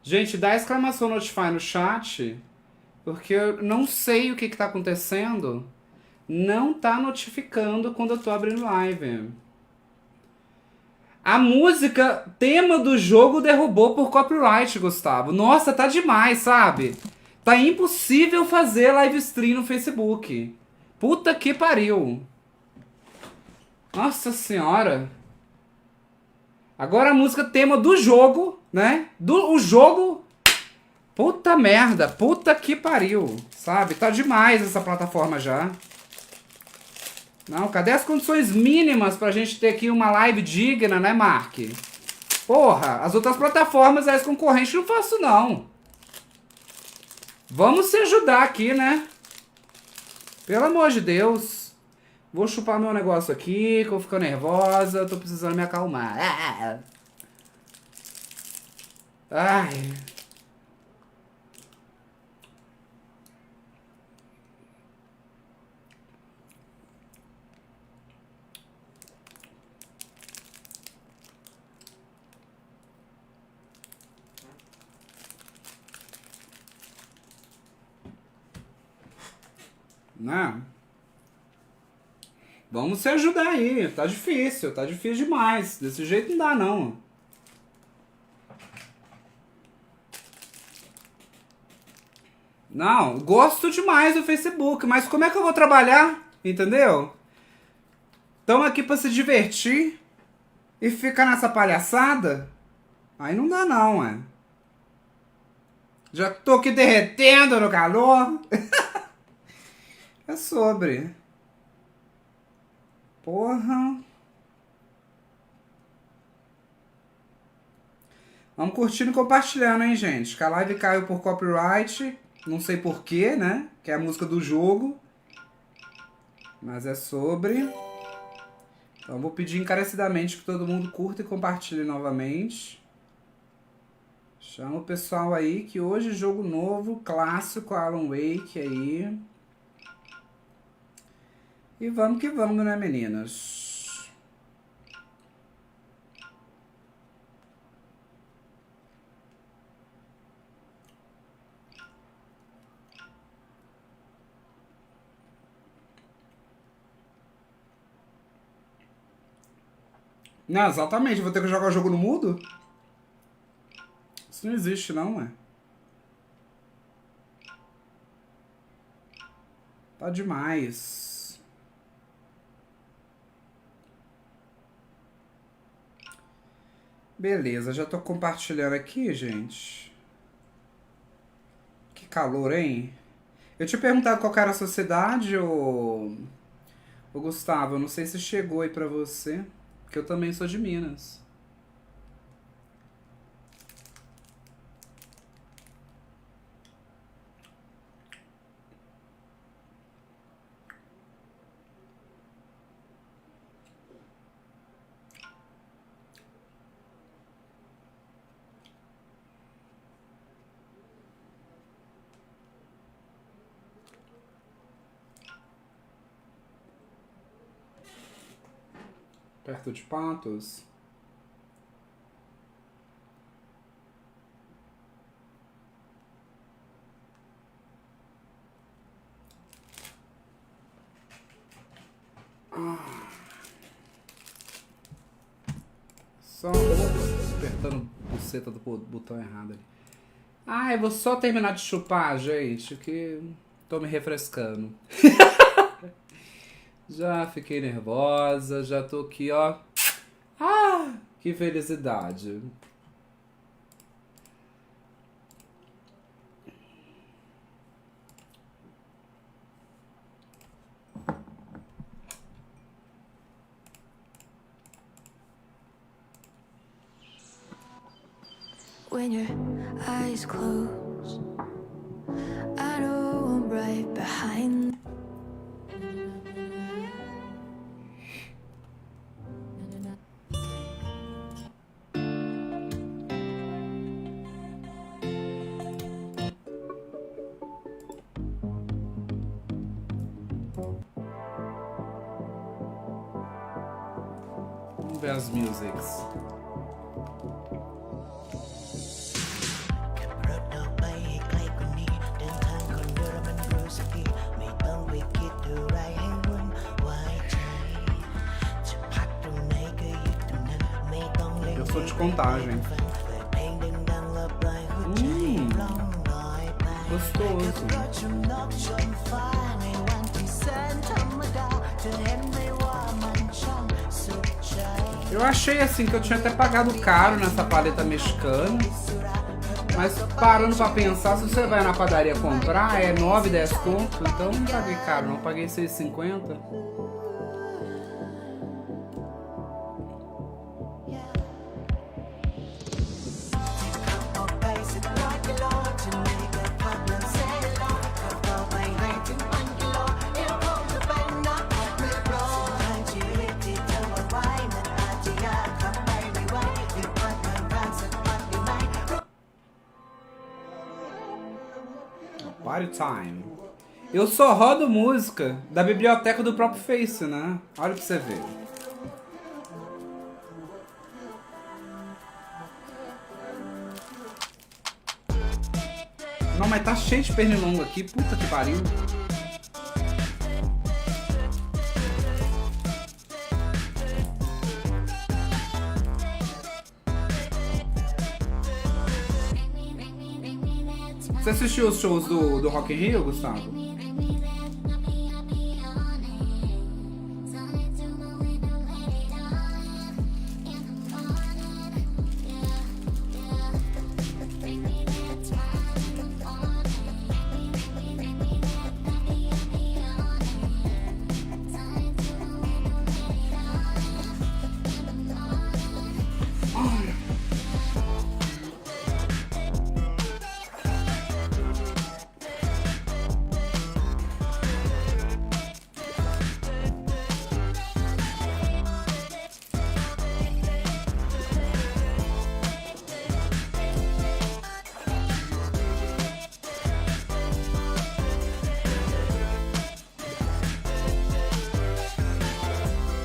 Gente, dá exclamação notify no chat, porque eu não sei o que tá acontecendo. Não tá notificando quando eu tô abrindo live. A música tema do jogo derrubou por copyright, Gustavo. Nossa, tá demais, sabe? Tá impossível fazer live stream no Facebook. Puta que pariu. Nossa senhora. Agora a música tema do jogo, né? O jogo. Puta merda. Puta que pariu. Sabe? Tá demais essa plataforma já. Não, cadê as condições mínimas pra gente ter aqui uma live digna, né, Mark? Porra, as outras plataformas, as concorrentes, não faço não. Vamos se ajudar aqui, né? Pelo amor de Deus. Vou chupar meu negócio aqui, que eu vou ficar nervosa, tô precisando me acalmar. Ai. Né? Vamos se ajudar aí. Tá difícil demais. Desse jeito não dá, não. Não, gosto demais do Facebook, mas como é que eu vou trabalhar? Entendeu? Estamos aqui pra se divertir e ficar nessa palhaçada? Aí não dá, não, é. Já tô aqui derretendo no calor. É sobre. Porra. Vamos curtindo e compartilhando, hein, gente? Que a live caiu por copyright. Não sei porquê, né? Que é a música do jogo. Mas é sobre. Então vou pedir encarecidamente que todo mundo curta e compartilhe novamente. Chama o pessoal aí que hoje jogo novo, clássico, Alan Wake aí. E vamos que vamos, né, meninas? Não, exatamente. Vou ter que jogar o jogo no mudo? Isso não existe, não, é? Tá demais. Beleza, já tô compartilhando aqui, gente. Que calor, hein? Eu tinha perguntado qual era a sua cidade, ô Gustavo. Eu não sei se chegou aí pra você. Porque eu também sou de Minas. Perto de Patos. Só apertando a buceta do botão errado ali. Ah, eu vou só terminar de chupar, gente, que tô me refrescando. Já fiquei nervosa, já tô aqui, ó. Ah, que felicidade. When your eyes close, I know I'm right behind. Vamos ver as musics. sou de Contagem. Gostoso. Eu achei assim que eu tinha até pagado caro nessa paleta mexicana. Mas parando pra pensar, se você vai na padaria comprar, é 9, 10 conto. Então não paguei caro, não. Paguei 6,50. Party time. Eu só rodo música da biblioteca do próprio Face, né? Olha pra você ver. Não, mas tá cheio de pernilongo aqui. Puta que pariu. Você assistiu os shows do Rock in Rio, Gustavo?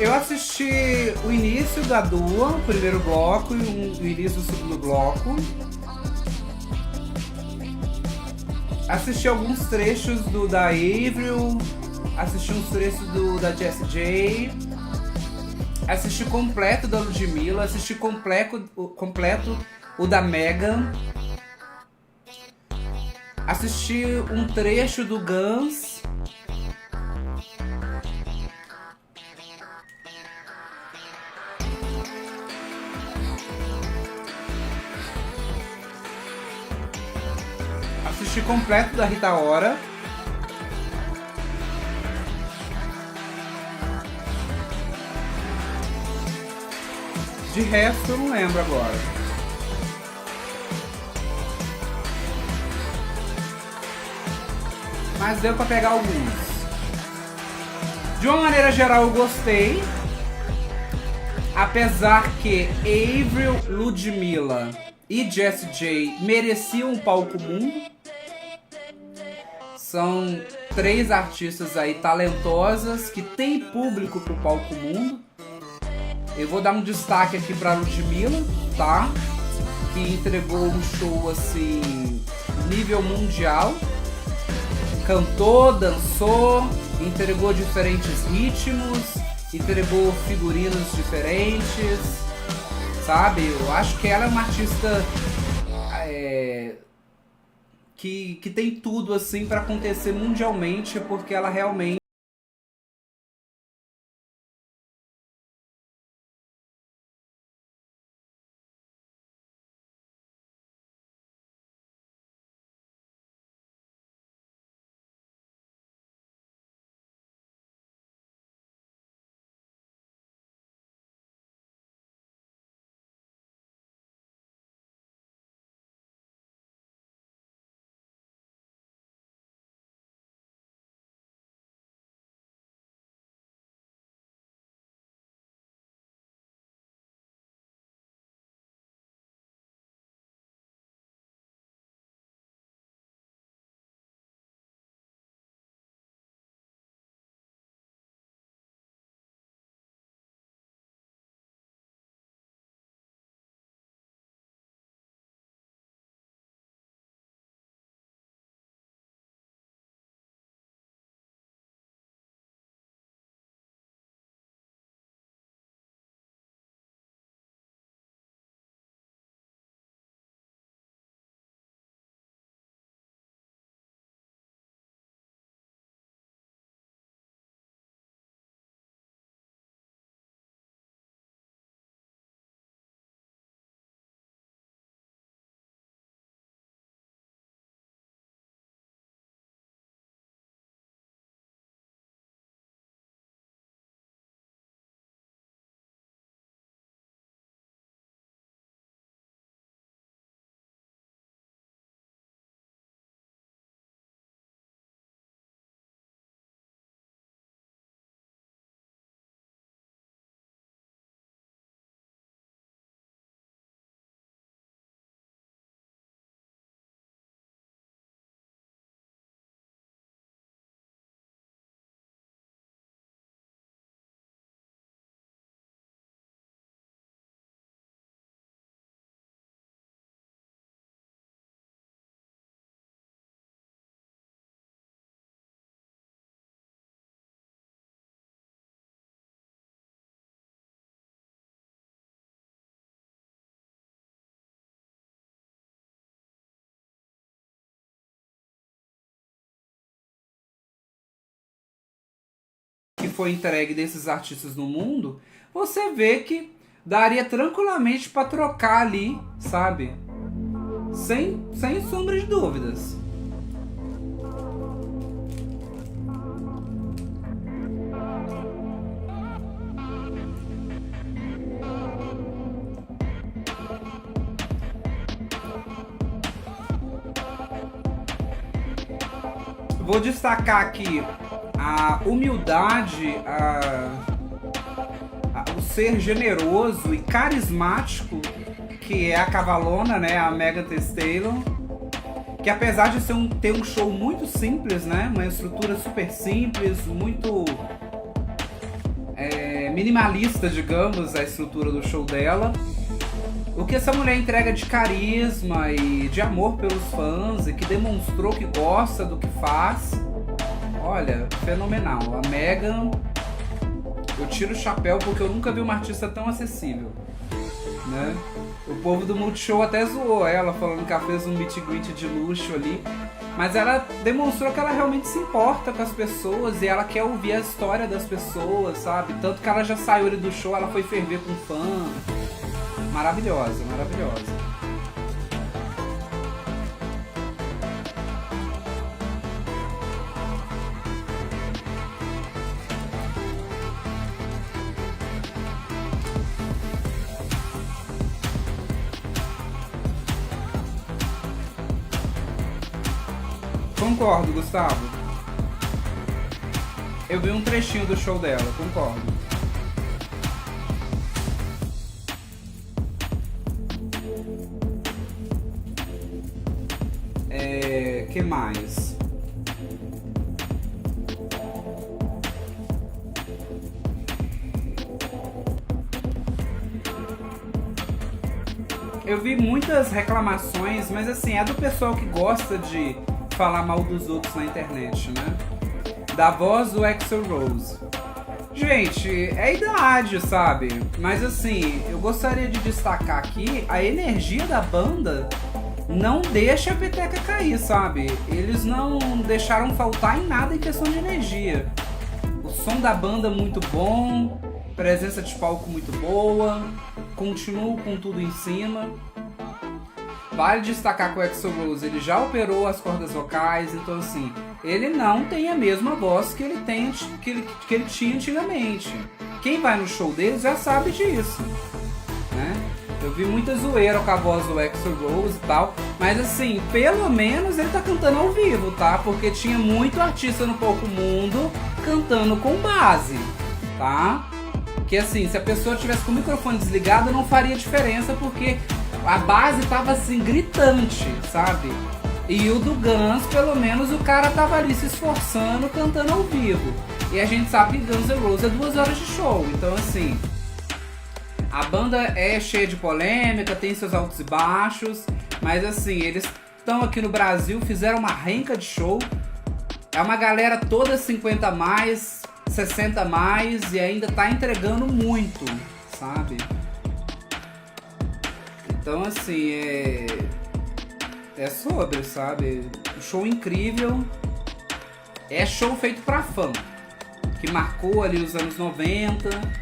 Eu assisti o início da Dua, o primeiro bloco, e o início do segundo bloco. Assisti alguns trechos da Avril, assisti uns trechos da Jessie J, assisti completo da Ludmilla, assisti completo o da Megan, assisti um trecho do Guns. Assisti completo da Rita Ora. De resto eu não lembro agora. Mas deu pra pegar alguns. De uma maneira geral eu gostei. Apesar que Avril, Ludmilla e Jessie J mereciam um palco mundo. São 3 artistas aí talentosas que têm público pro palco mundo. Eu vou dar um destaque aqui pra Ludmilla, tá? Que entregou um show assim, nível mundial. Cantou, dançou, entregou diferentes ritmos, entregou figurinos diferentes, sabe? Eu acho que ela é uma artista que tem tudo assim para acontecer mundialmente, porque ela realmente foi entregue desses artistas no mundo, você vê que daria tranquilamente pra trocar ali, sabe? Sem sombra de dúvidas. Vou destacar aqui a humildade, o ser generoso e carismático que é a cavalona, né, a Megan Thee Stallion, que apesar de ter um show muito simples, né, uma estrutura super simples, muito minimalista, digamos, a estrutura do show dela, o que essa mulher entrega de carisma e de amor pelos fãs e que demonstrou que gosta do que faz, olha, fenomenal. A Megan, eu tiro o chapéu porque eu nunca vi uma artista tão acessível, né? O povo do Multishow até zoou ela, falando que ela fez um meet and greet de luxo ali, mas ela demonstrou que ela realmente se importa com as pessoas e ela quer ouvir a história das pessoas, sabe? Tanto que ela já saiu ali do show, ela foi ferver com fã. Maravilhosa, maravilhosa. Concordo, Gustavo. Eu vi um trechinho do show dela, concordo. Que mais? Eu vi muitas reclamações, mas assim, é do pessoal que gosta de falar mal dos outros na internet, né? Da voz do Axl Rose. Gente, é idade, sabe? Mas assim, eu gostaria de destacar aqui a energia da banda. Não deixa a peteca cair, sabe? Eles não deixaram faltar em nada em questão de energia. O som da banda muito bom, presença de palco muito boa, continuo com tudo em cima. Vale destacar que o Axl Rose, ele já operou as cordas vocais, então assim, ele não tem a mesma voz que ele tinha antigamente. Quem vai no show dele já sabe disso, né? Eu vi muita zoeira com a voz do Axl Rose e tal, mas assim, pelo menos ele tá cantando ao vivo, tá? Porque tinha muito artista no palco mundo cantando com base, tá? Que assim, se a pessoa tivesse com o microfone desligado não faria diferença, porque a base tava assim, gritante, sabe? E o do Guns, pelo menos, o cara tava ali se esforçando, cantando ao vivo. E a gente sabe que Guns N' Roses é 2 horas de show, então assim... A banda é cheia de polêmica, tem seus altos e baixos, mas assim, eles estão aqui no Brasil, fizeram uma renca de show. É uma galera toda 50 a mais, 60 a mais e ainda tá entregando muito, sabe? Então assim, é sobre, sabe? Um show incrível, é show feito pra fã, que marcou ali os anos 90.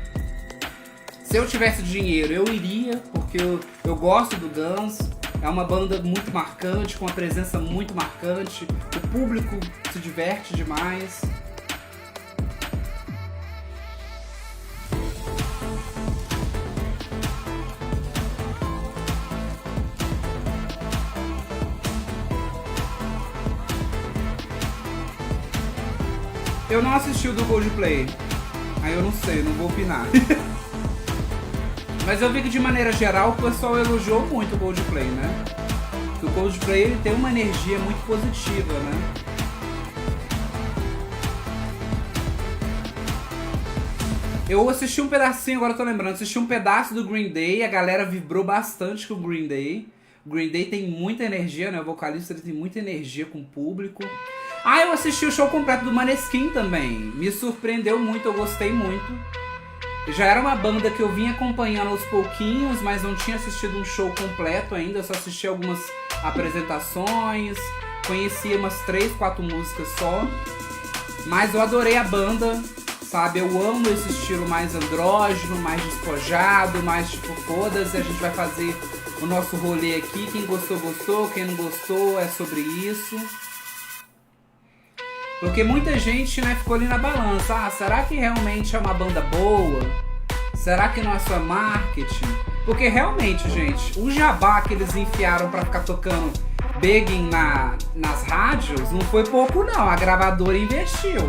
Se eu tivesse dinheiro, eu iria, porque eu gosto do Guns. É uma banda muito marcante, com uma presença muito marcante. O público se diverte demais. Eu não assisti o do Coldplay. Aí eu não sei, não vou opinar. Mas eu vi que de maneira geral o pessoal elogiou muito o Coldplay, né? Que o Coldplay ele tem uma energia muito positiva, né? Eu assisti um pedacinho, agora eu tô lembrando, assisti um pedaço do Green Day, a galera vibrou bastante com o Green Day. O Green Day tem muita energia, né? O vocalista ele tem muita energia com o público. Ah, eu assisti o show completo do Maneskin também. Me surpreendeu muito, eu gostei muito. Já era uma banda que eu vinha acompanhando aos pouquinhos, mas não tinha assistido um show completo ainda. Eu só assisti algumas apresentações, conhecia umas 3, 4 músicas só. Mas eu adorei a banda, sabe? Eu amo esse estilo mais andrógeno, mais despojado, mais tipo, foda-se, a gente vai fazer o nosso rolê aqui. Quem gostou, gostou. Quem não gostou, é sobre isso. Porque muita gente, né, ficou ali na balança. Ah, será que realmente é uma banda boa? Será que não é só marketing? Porque realmente, gente, o jabá que eles enfiaram pra ficar tocando Begging nas rádios não foi pouco não. A gravadora investiu.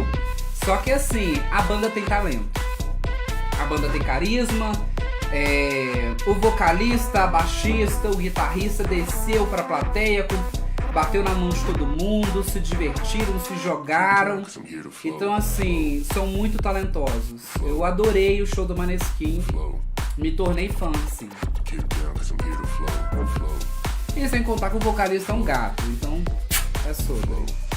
Só que assim, a banda tem talento. A banda tem carisma. O vocalista, a baixista, o guitarrista desceu pra plateia, bateu na mão de todo mundo, se divertiram, se jogaram. Então assim, são muito talentosos. Eu adorei o show do Maneskin. Me tornei fã, assim. E sem contar que o vocalista é um gato, então é sobre.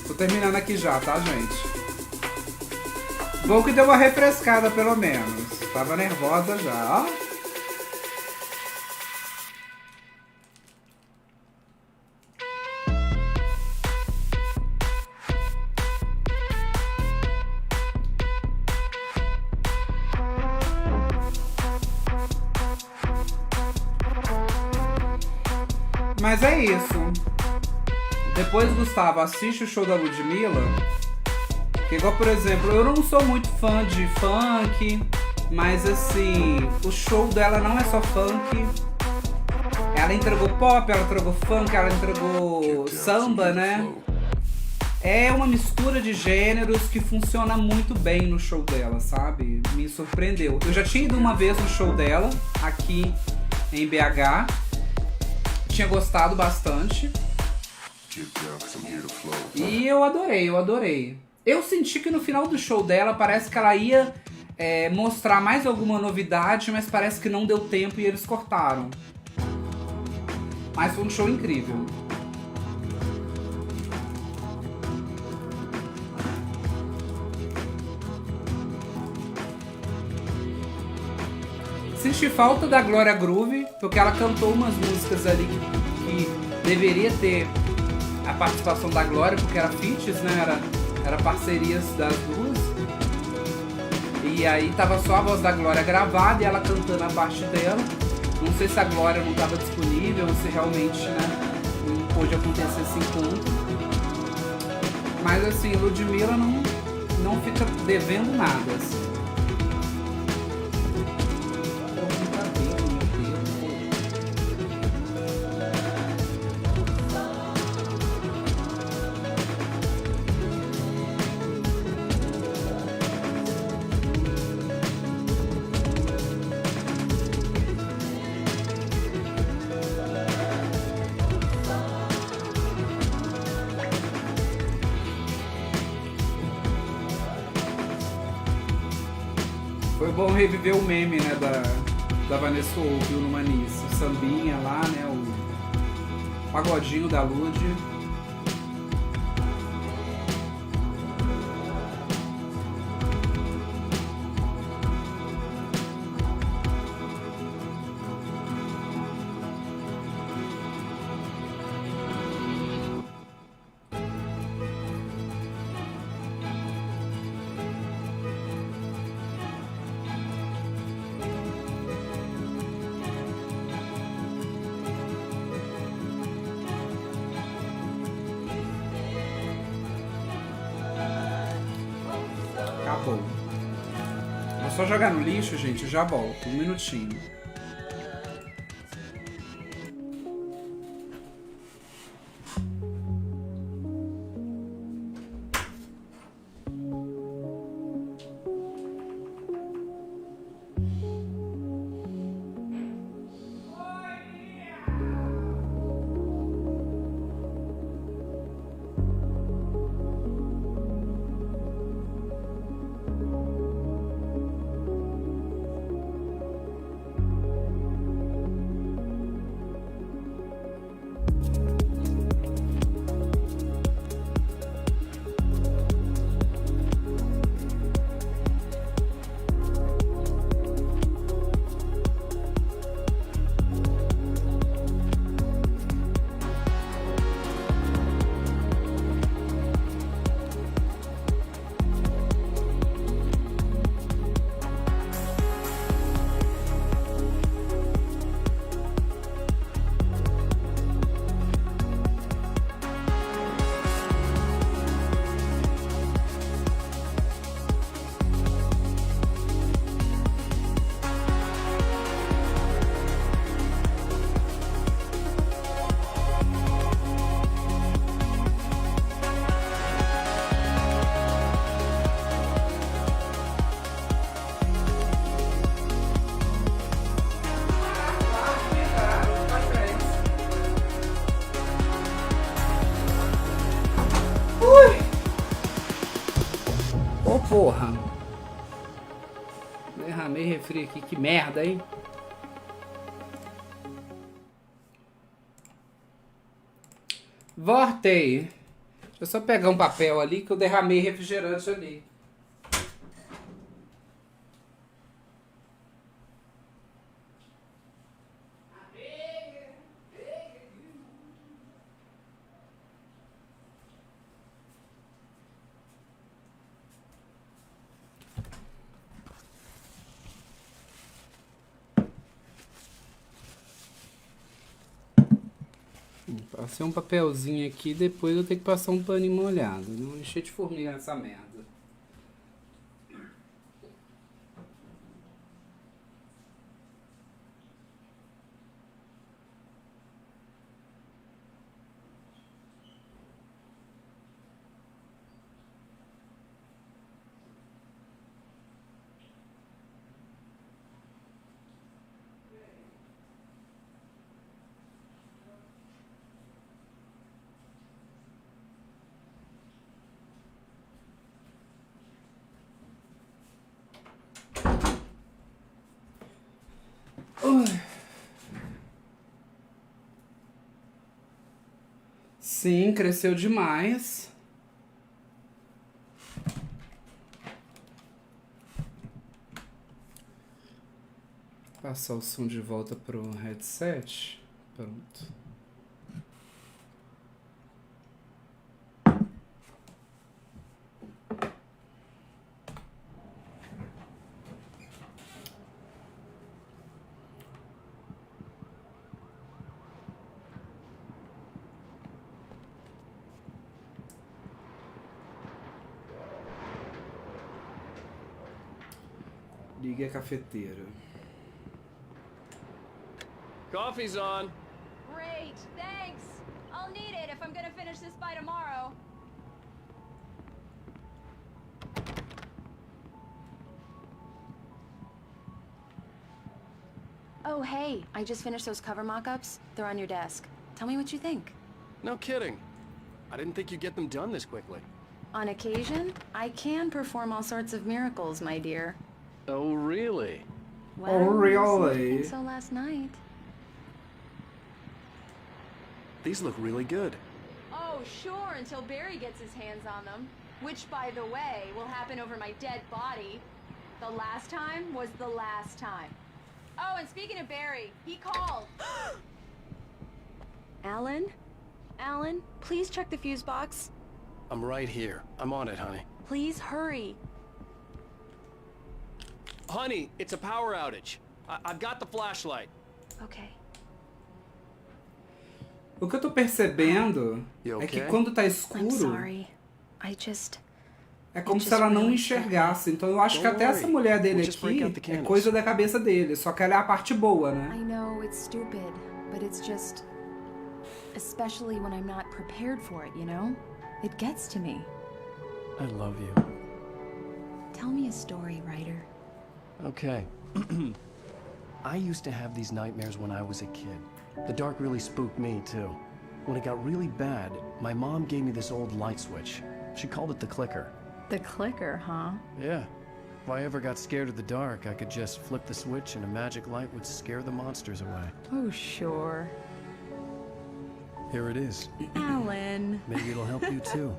Tô terminando aqui já, tá, gente? Bom que deu uma refrescada, pelo menos. Tava nervosa já, ó. Mas é isso. Depois, Gustavo, assiste o show da Ludmilla. Que igual, por exemplo, eu não sou muito fã de funk, mas assim, o show dela não é só funk. Ela entregou pop, ela entregou funk, ela entregou samba, né? É uma mistura de gêneros que funciona muito bem no show dela, sabe? Me surpreendeu. Eu já tinha ido uma vez no show dela, aqui em BH. Tinha gostado bastante. E eu adorei, eu adorei. Eu senti que no final do show dela parece que ela ia mostrar mais alguma novidade, mas parece que não deu tempo e eles cortaram. Mas foi um show incrível. Senti falta da Glória Groove, porque ela cantou umas músicas ali que deveria ter a participação da Glória, porque era feats, né? Era parcerias das duas. E aí tava só a voz da Glória gravada e ela cantando a parte dela. Não sei se a Glória não estava disponível ou se realmente, né, não pôde acontecer esse encontro. Mas assim, Ludmilla não fica devendo nada, assim. Foi bom reviver o meme, né, da Vanessa ouviu no Manis. O sambinha lá, né, o pagodinho da Lud. Acabou. Vou só jogar no lixo, gente, já volto. Um minutinho. porra. Derramei refri aqui, que merda, hein? Voltei. Deixa eu só pegar um papel ali que eu derramei refrigerante ali. Passei um papelzinho aqui, depois eu tenho que passar um paninho molhado. Não encher de formiga nessa merda. Sim, cresceu demais. Passar o som de volta pro headset. Pronto. Ligue a cafeteira. Coffee's on. Great, thanks. I'll need it if I'm gonna finish this by tomorrow. Oh, hey, I just finished those cover mock-ups. They're on your desk. Tell me what you think. No kidding. I didn't think you'd get them done this quickly. On occasion, I can perform all sorts of miracles, my dear. Oh, really? Well, Oh, really? I didn't think so last night. These look really good. Oh, sure, until Barry gets his hands on them. Which, by the way, will happen over my dead body. The last time was the last time. Oh, and speaking of Barry, he called. Alan? Alan, please check the fuse box. I'm right here. I'm on it, honey. Please hurry. Honey, it's a power outage. I've got the flashlight. Okay. O que eu tô percebendo You é que okay? quando tá I'm escuro, sorry. I just... é como se ela não enxergasse. Então eu acho que até essa mulher dele aqui é coisa da cabeça dele. Só que ela é a parte boa, I né? know it's stupid, but it's just... Especially when I'm not prepared for it, you know? It gets to me. I love you. Tell me a story, writer. Okay. I used to have these nightmares when I was a kid. The dark really spooked me, too. When it got really bad, my mom gave me this old light switch. She called it the clicker. The clicker, huh? Yeah. If I ever got scared of the dark, I could just flip the switch and a magic light would scare the monsters away. Oh, sure. Here it is. Alan. Maybe it'll help you, too.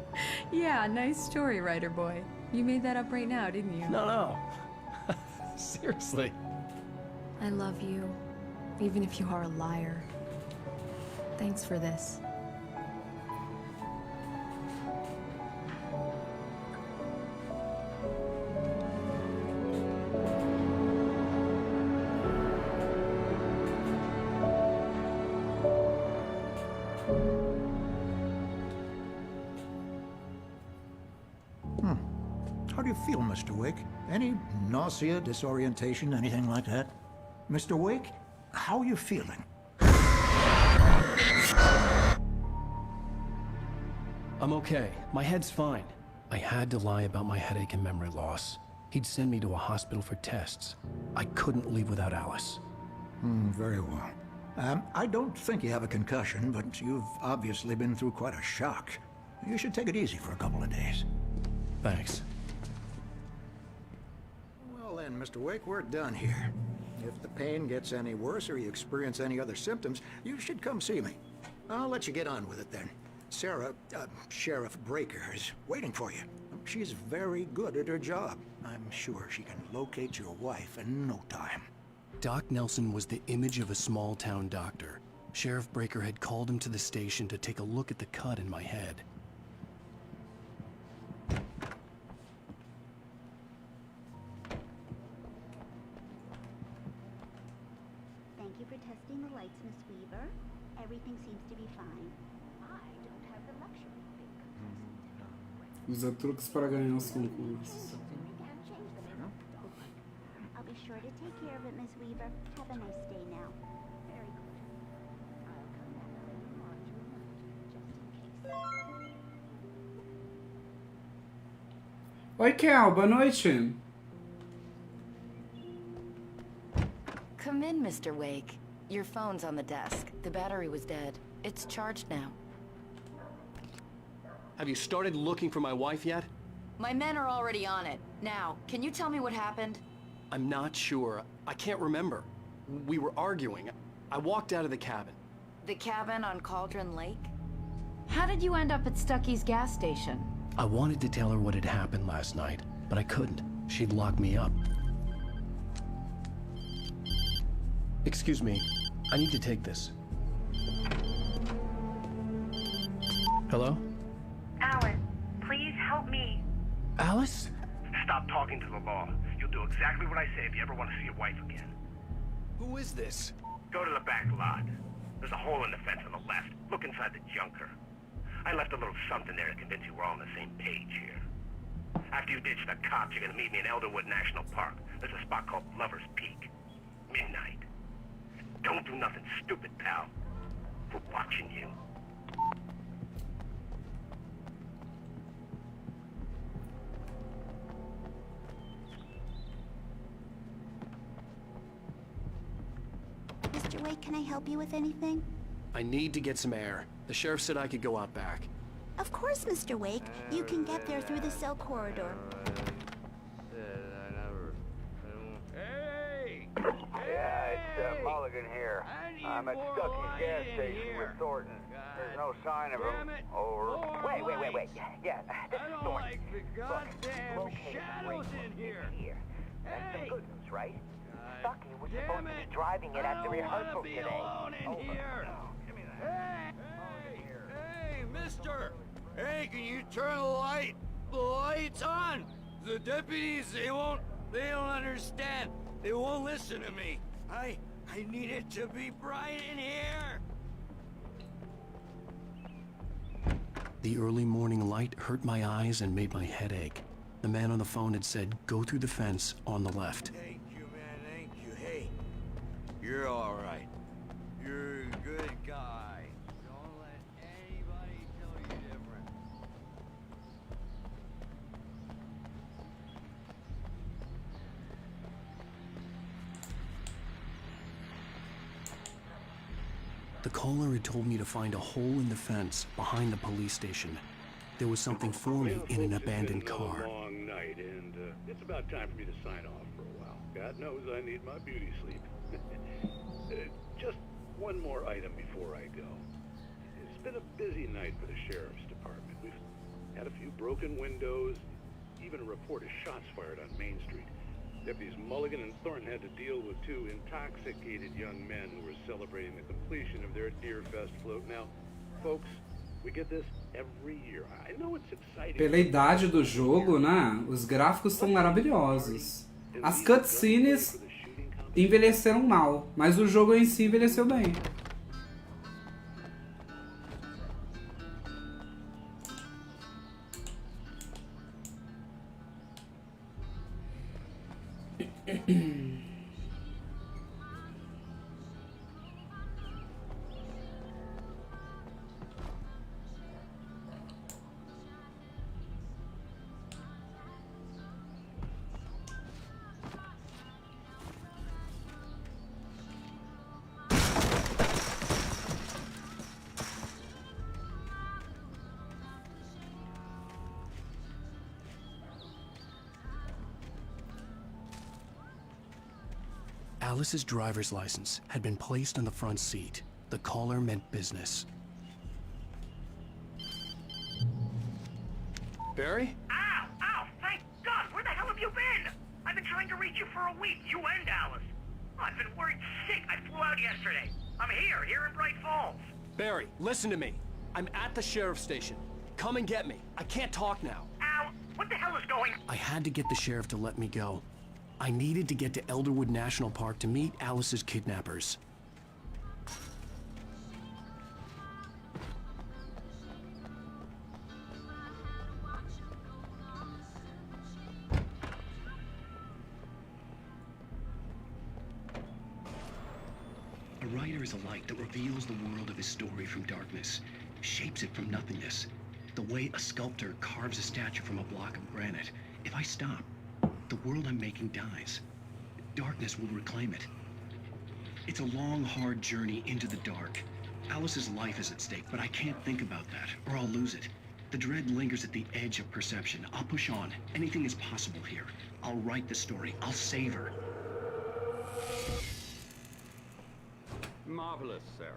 Yeah, nice story, writer boy. You made that up right now, didn't you? No. Seriously. I love you, even if you are a liar. Thanks for this. How do you feel, Mr. Wake? Any nausea, disorientation, anything like that? Mr. Wake, how are you feeling? I'm okay. My head's fine. I had to lie about my headache and memory loss. He'd send me to a hospital for tests. I couldn't leave without Alice. Very well. I don't think you have a concussion, but you've obviously been through quite a shock. You should take it easy for a couple of days. Thanks. then, Mr. Wake, we're done here. If the pain gets any worse or you experience any other symptoms, you should come see me. I'll let you get on with it then. Sarah, Sheriff Breaker, is waiting for you. She's very good at her job. I'm sure she can locate your wife in no time. Doc Nelson was the image of a small-town doctor. Sheriff Breaker had called him to the station to take a look at the cut in my head. Thank you for testing the lights, Miss Weaver. Everything seems to be fine. I don't have the luxury of being complacent. Usa truques para ganhar os concursos. We can't change them in I'll be sure to take care of it, Miss Weaver. Have a nice day now. Very good. I'll come back early tomorrow to remind you, just in case. Oi, Kel, boa noite. Come in, Mr. Wake. Your phone's on the desk. The battery was dead. It's charged now. Have you started looking for my wife yet? My men are already on it. Now, can you tell me what happened? I'm not sure. I can't remember. We were arguing. I walked out of the cabin. The cabin on Cauldron Lake? How did you end up at Stucky's gas station? I wanted to tell her what had happened last night, but I couldn't. She'd locked me up. Excuse me. I need to take this. Hello? Alan, please help me. Alice? Stop talking to the law. You'll do exactly what I say if you ever want to see your wife again. Who is this? Go to the back lot. There's a hole in the fence on the left. Look inside the junker. I left a little something there to convince you we're all on the same page here. After you ditch the cops, you're gonna meet me in Elderwood National Park. There's a spot called Lover's Peak. Midnight. Don't do nothing stupid, pal. We're watching you. Mr. Wake, can I help you with anything? I need to get some air. The sheriff said I could go out back. Of course, Mr. Wake. You can get there through the cell corridor. Hey! Yeah, it's Mulligan here. I'm at Stucky's gas station with Thornton. There's no sign of him. Over. Wait. Yeah, this is Thornton. Like the goddamn Located shadows in here. That's some Hey! good news, right? Stucky was supposed to be driving it at the rehearsal today. Over. Here. No, give me that. Hey, mister! Hey, can you turn the lights on? The deputies, they don't understand. They won't listen to me. I need it to be bright in here. The early morning light hurt my eyes and made my head ache. The man on the phone had said, go through the fence on the left. Thank you, man, thank you. Hey, you're all right. You're a good guy. Don't let anybody tell you different. The caller had told me to find a hole in the fence behind the police station. There was something for me in an abandoned car. Long night, and it's about time for me to sign off for a while. God knows I need my beauty sleep. Just one more item before I go. It's been a busy night for the sheriff's department. We've had a few broken windows, even a report of shots fired on Main Street. Deputies Mulligan and Thornton had to deal with two intoxicated young men who were celebrating the completion of their Deer Fest float. Now, folks, we get this every year. I know it's exciting. Pela idade do jogo, né? Os gráficos estão maravilhosos. As cutscenes envelheceram mal, mas o jogo em si envelheceu bem. Alice's driver's license had been placed on the front seat. The caller meant business. Barry? Ow! Ow! Thank God! Where the hell have you been? I've been trying to reach you for a week, you and Alice. Oh, I've been worried sick. I flew out yesterday. I'm here in Bright Falls. Barry, listen to me. I'm at the sheriff's station. Come and get me. I can't talk now. Ow! What the hell is going on? I had to get the sheriff to let me go. I needed to get to Elderwood National Park to meet Alice's kidnappers. A writer is a light that reveals the world of his story from darkness, shapes it from nothingness. The way a sculptor carves a statue from a block of granite. If I stop, the world I'm making dies. Darkness will reclaim it. It's a long, hard journey into the dark. Alice's life is at stake, but I can't think about that, or I'll lose it. The dread lingers at the edge of perception. I'll push on. Anything is possible here. I'll write the story. I'll save her. Marvelous, Sarah.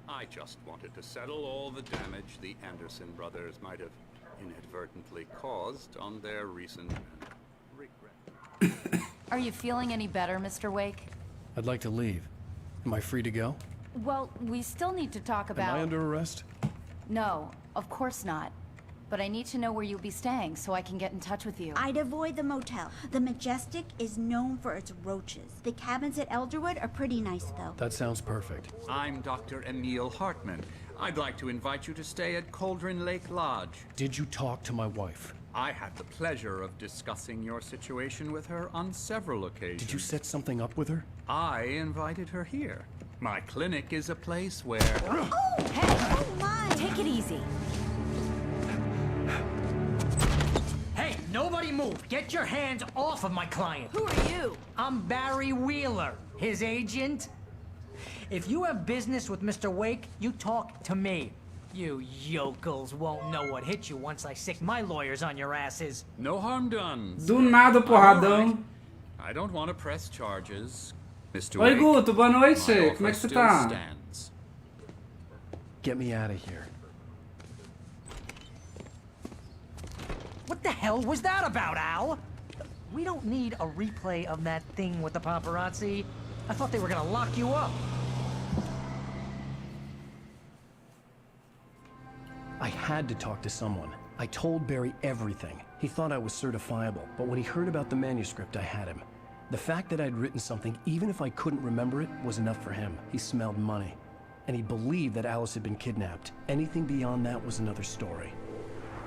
I just wanted to settle all the damage the Anderson brothers might have inadvertently caused on their recent regret. Are you feeling any better, Mr. Wake? I'd like to leave. Am I free to go? Well, we still need to talk about... Am I under arrest? No, of course not. But I need to know where you'll be staying so I can get in touch with you. I'd avoid the motel. The Majestic is known for its roaches. The cabins at Elderwood are pretty nice, though. That sounds perfect. I'm Dr. Emil Hartman. I'd like to invite you to stay at Cauldron Lake Lodge. Did you talk to my wife? I had the pleasure of discussing your situation with her on several occasions. Did you set something up with her? I invited her here. My clinic is a place where... Oh, hey! Oh, my! Take it easy. Hey, nobody move! Get your hands off of my client! Who are you? I'm Barry Wheeler, his agent. If you have business with Mr. Wake, you talk to me. You yokels won't know what hit you once I sick my lawyers on your asses. No harm done. Do nada, porradão. I don't want to press charges. Mr. Oi, Wake, Guto, boa noite. my Como é que offer você still tá? stands. Get me out of here. What the hell was that about, Al? We don't need a replay of that thing with the paparazzi. I thought they were gonna lock you up. I had to talk to someone. I told Barry everything. He thought I was certifiable, but when he heard about the manuscript, I had him. The fact that I'd written something, even if I couldn't remember it, was enough for him. He smelled money. And he believed that Alice had been kidnapped. Anything beyond that was another story.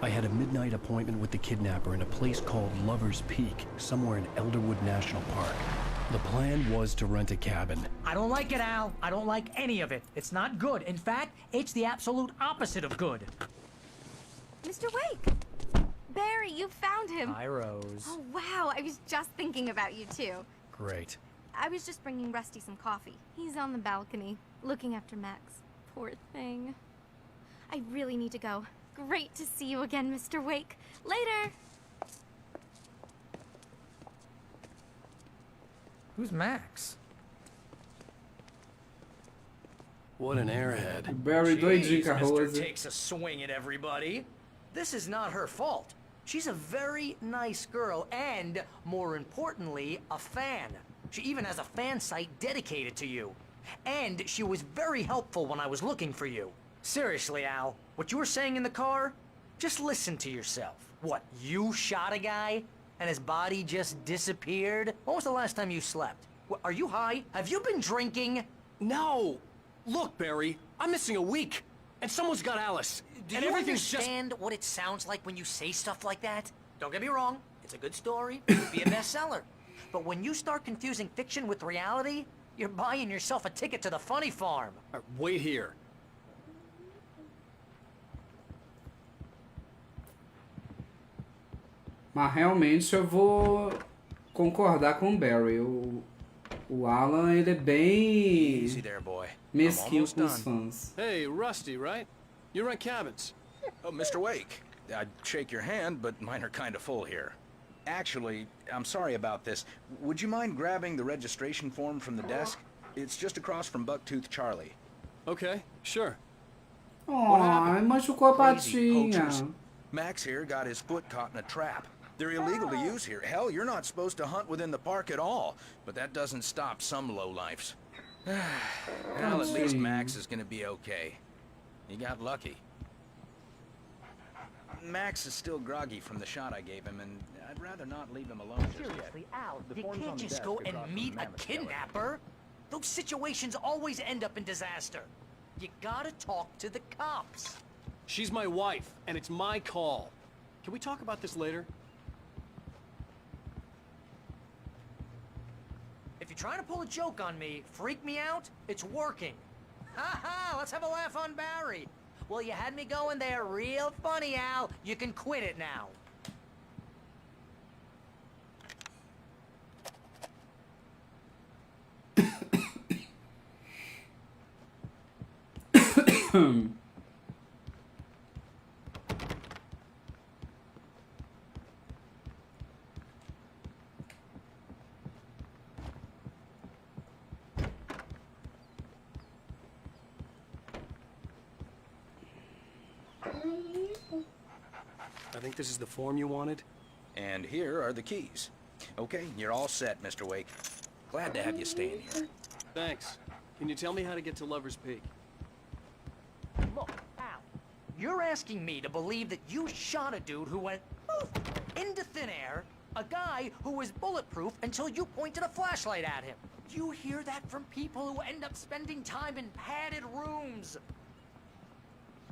I had a midnight appointment with the kidnapper in a place called Lover's Peak, somewhere in Elderwood National Park. The plan was to rent a cabin. I don't like it, Al. I don't like any of it. It's not good. In fact, it's the absolute opposite of good. Mr. Wake! Barry, you found him! Hi, Rose. Oh, wow. I was just thinking about you, too. Great. I was just bringing Rusty some coffee. He's on the balcony, looking after Max. Poor thing. I really need to go. Great to see you again, Mr. Wake. Later! Who's Max? What an airhead. Barry doidinho com a Mr. Rose. Takes a swing at everybody. This is not her fault. She's a very nice girl and, more importantly, a fan. She even has a fan site dedicated to you. And she was very helpful when I was looking for you. Seriously, Al, what you were saying in the car? Just listen to yourself. What, you shot a guy? And his body just disappeared? When was the last time you slept? What, are you high? Have you been drinking? No! Look, Barry, I'm missing a week. And someone's got Alice. Do and you everything's understand what it sounds like when you say stuff like that? Don't get me wrong, it's a good story, it could be a bestseller. But when you start confusing fiction with reality, you're buying yourself a ticket to the funny farm. Wait here. Mas realmente eu vou concordar com o Barry. O Alan, ele é bem Easy there, boy. mesquinho com os fãs. Hey, Rusty, right? You rent cabins. Oh, Mr. Wake. I'd shake your hand, but mine are kind of full here. Actually, I'm sorry about this. Would you mind grabbing the registration form from the desk? It's just across from Bucktooth Charlie. Okay, sure. Ai, machucou a Crazy patinha. poachers. Max here got his foot caught in a trap. They're illegal to use here. Hell, you're not supposed to hunt within the park at all. But that doesn't stop some lowlifes. Well, at least Max is gonna be okay. He got lucky. Max is still groggy from the shot I gave him, and I'd rather not leave him alone just yet. Seriously, Al, you can't just go and meet a kidnapper. Those situations always end up in disaster. You gotta talk to the cops. She's my wife, and it's my call. Can we talk about this later? If you're trying to pull a joke on me, freak me out, it's working. Ha ha, let's have a laugh on Barry. Well, you had me going there real funny, Al. You can quit it now. I think this is the form you wanted. And here are the keys. Okay, you're all set, Mr. Wake. Glad to have you staying here. Thanks. Can you tell me how to get to Lover's Peak? Look, Al, you're asking me to believe that you shot a dude who went poof into thin air, a guy who was bulletproof until you pointed a flashlight at him. You hear that from people who end up spending time in padded rooms,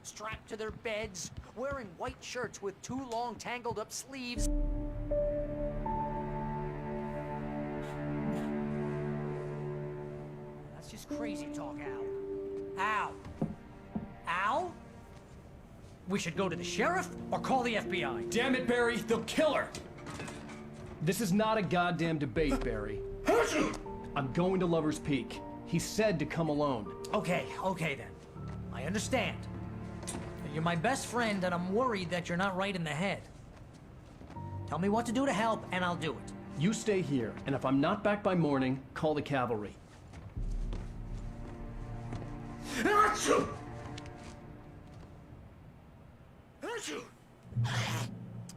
strapped to their beds, wearing white shirts with too long tangled up sleeves. That's just crazy talk, Al. Al? Al? We should go to the sheriff or call the FBI. Damn it, Barry, they'll kill her! This is not a goddamn debate, Barry. I'm going to Lover's Peak. He said to come alone. Okay then. I understand. You're my best friend, and I'm worried that you're not right in the head. Tell me what to do to help, and I'll do it. You stay here, and if I'm not back by morning, call the cavalry.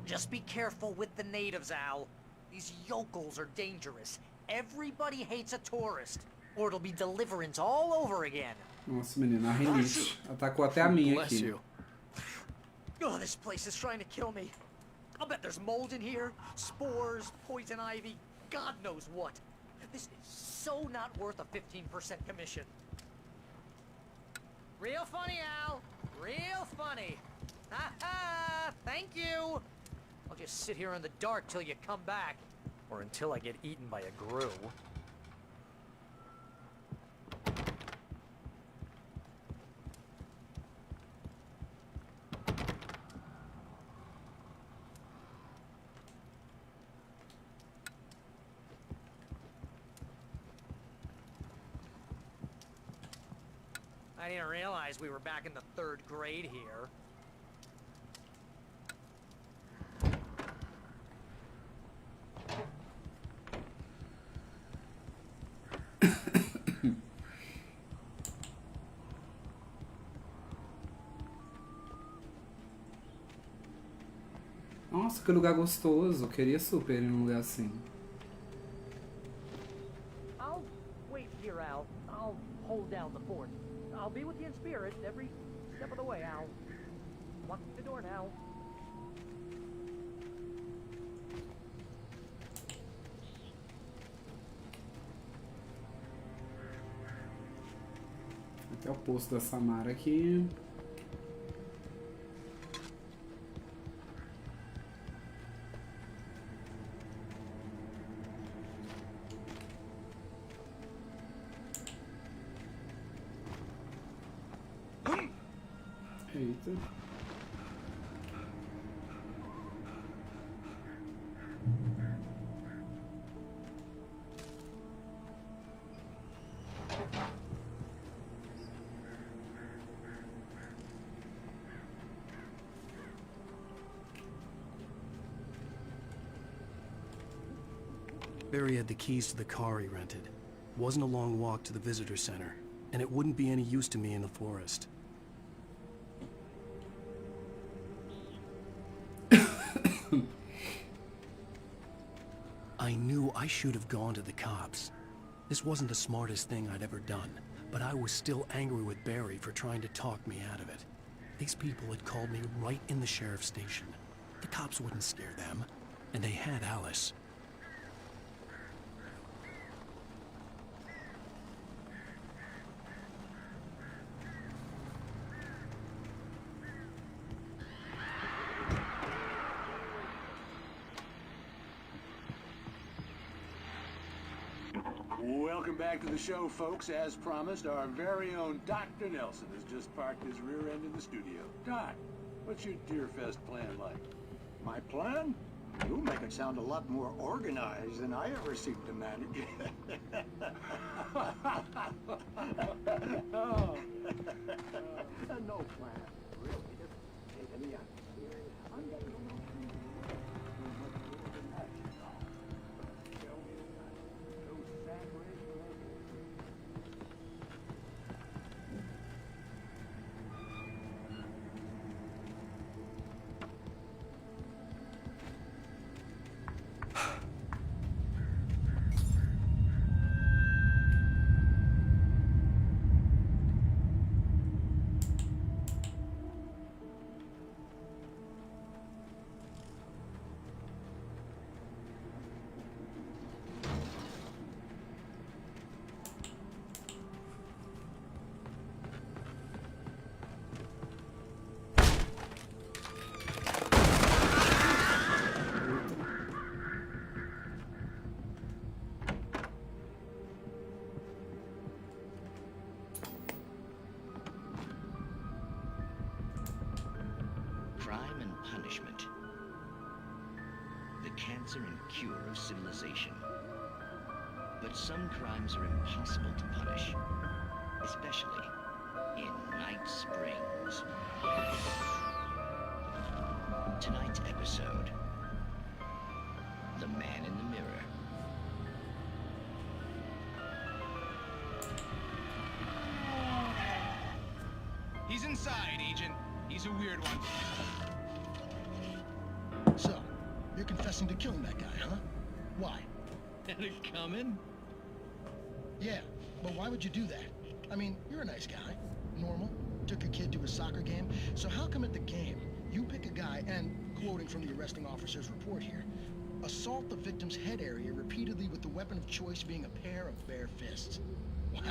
Just be careful with the natives, Al. These yokels are dangerous. Everybody hates a tourist, or it'll be deliverance all over again. Nossa, menina, a rinite. Atacou até a minha Bless aqui. you. Oh, this place is trying to kill me. I'll bet there's mold in here, spores, poison ivy, God knows what. This is so not worth a 15% commission. Real funny, Al. Real funny. Ha ha! Thank you. I'll just sit here in the dark till you come back, or until I get eaten by a grue. I didn't realize we were back in the 3rd grade here. Nossa, que lugar gostoso. Eu queria super ir num lugar assim. I'll wait here, Al. I'll hold down the fort. I'll be with you in spirit every step of the way, Al. Lock the door now. Até o posto da Samara aqui. Eita. Barry had the keys to the car he rented. It wasn't a long walk to the visitor center, and it wouldn't be any use to me in the forest. I knew I should have gone to the cops. This wasn't the smartest thing I'd ever done, but I was still angry with Barry for trying to talk me out of it. These people had called me right in the sheriff's station. The cops wouldn't scare them, and they had Alice. Welcome back to the show, folks. As promised, our very own Dr. Nelson has just parked his rear end in the studio. Doc, what's your Deerfest plan like? My plan? You make it sound a lot more organized than I ever seem to manage. Oh. No plan. Really, just take any atmosphere. I'm getting a little too much more than that, you know. Show me those sacred Crime and punishment. The cancer and cure of civilization. But some crimes are impossible to punish, especially in Night Springs. Tonight's episode, The Man in the Mirror. He's inside, Agent. He's a weird one. So, you're confessing to killing that guy, huh? Why? Had it coming? Yeah, but why would you do that? I mean, you're a nice guy. Normal. Took a kid to a soccer game. So how come at the game, you pick a guy and, quoting from the arresting officer's report here, assault the victim's head area repeatedly with the weapon of choice being a pair of bare fists? Wow,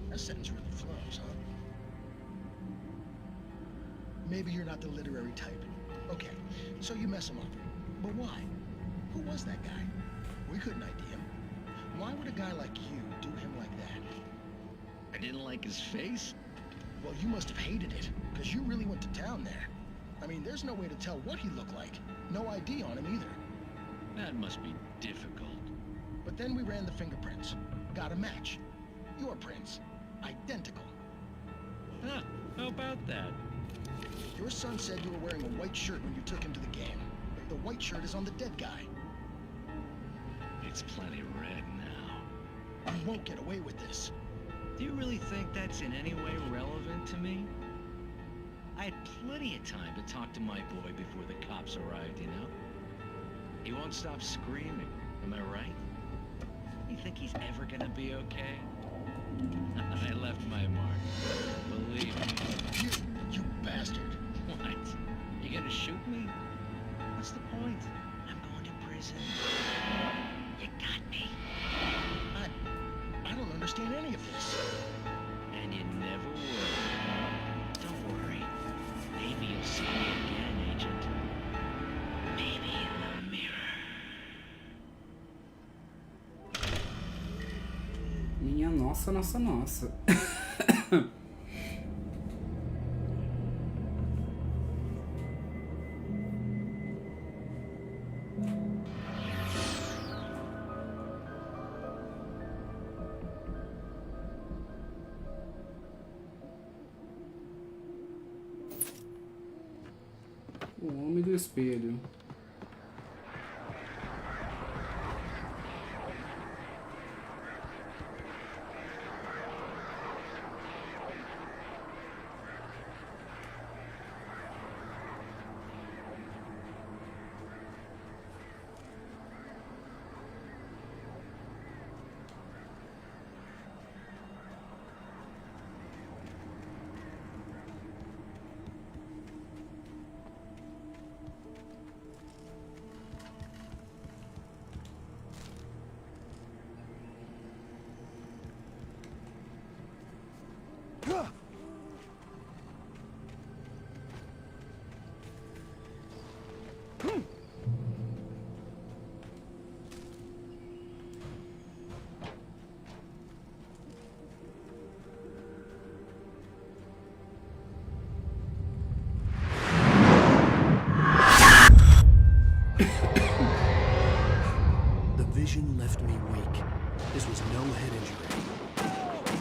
that sentence really flows, huh? Maybe you're not the literary type. Okay, so you mess him up. But why? Who was that guy? We couldn't ID him. Why would a guy like you do him like that? I didn't like his face? Well, you must have hated it, because you really went to town there. I mean, there's no way to tell what he looked like. No ID on him either. That must be difficult. But then we ran the fingerprints. Got a match. Your prints. Identical. Huh, how about that? Your son said you were wearing a white shirt when you took him to the game. The white shirt is on the dead guy. It's plenty red now. You won't get away with this. Do you really think that's in any way relevant to me? I had plenty of time to talk to my boy before the cops arrived, you know? He won't stop screaming, am I right? You think he's ever gonna be okay? I left my mark. Believe me. You bastard. What? You gonna shoot me? What's the point? I'm going to prison. You got me. I don't understand any of this. And you never will. Don't worry. Maybe you'll see me again, Agent. Maybe in the mirror. Minha nossa, nossa, nossa. O Homem do Espelho. The vision left me weak. This was no head injury.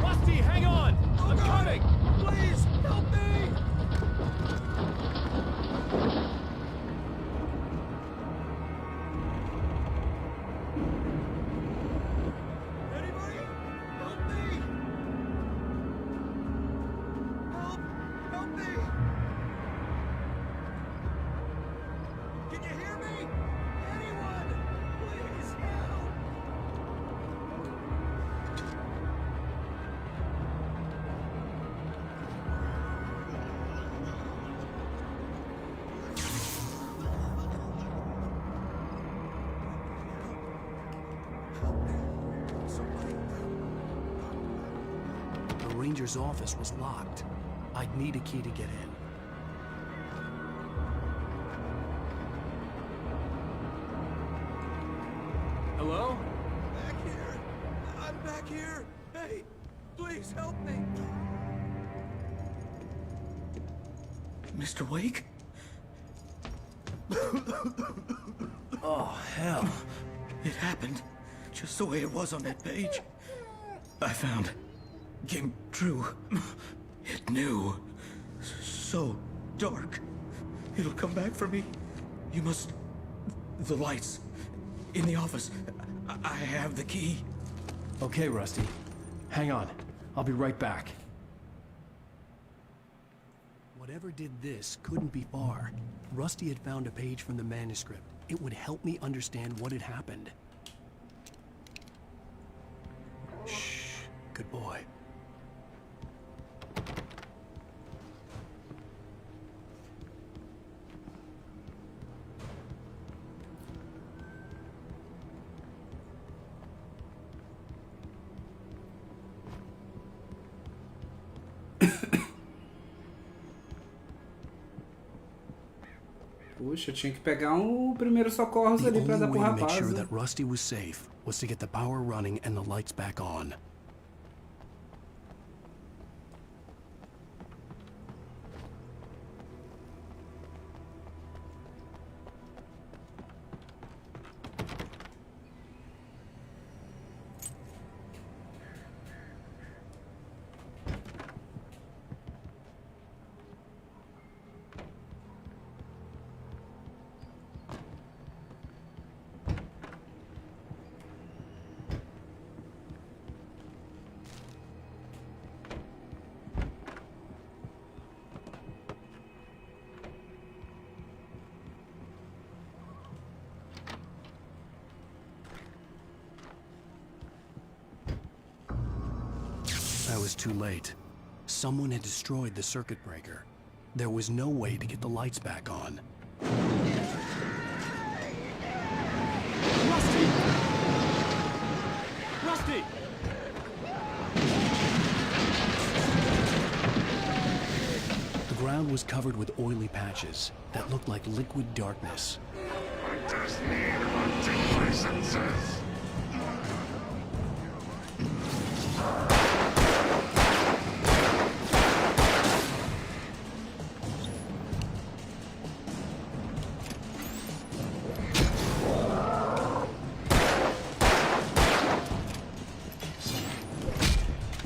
Rusty, hang on! I'm coming! Please, help me! Anybody? Help me! Help me! Can you hear me? Anyone? Please help! The ranger's office was locked. I'd need a key to get in. Hello? Back here. I'm back here. Hey, please help me. Mr. Wake? Oh, hell. It happened just the way it was on that page. I found. Came true. It knew. So dark. It'll come back for me. You must... The lights. In the office. I have the key. Okay, Rusty. Hang on. I'll be right back. Whatever did this couldn't be far. Rusty had found a page from the manuscript. It would help me understand what had happened. Shh. Good boy. Puxa, eu tinha que pegar primeiro socorros ali pra dar pro The only way to make rapaz. sure Né? that Rusty was safe was to get the power running and the lights back on. I was too late. Someone had destroyed the circuit breaker. There was no way to get the lights back on. Rusty! Rusty! The ground was covered with oily patches that looked like liquid darkness. I just need hunting licenses.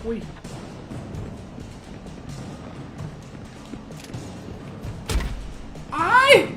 Ui. Ai!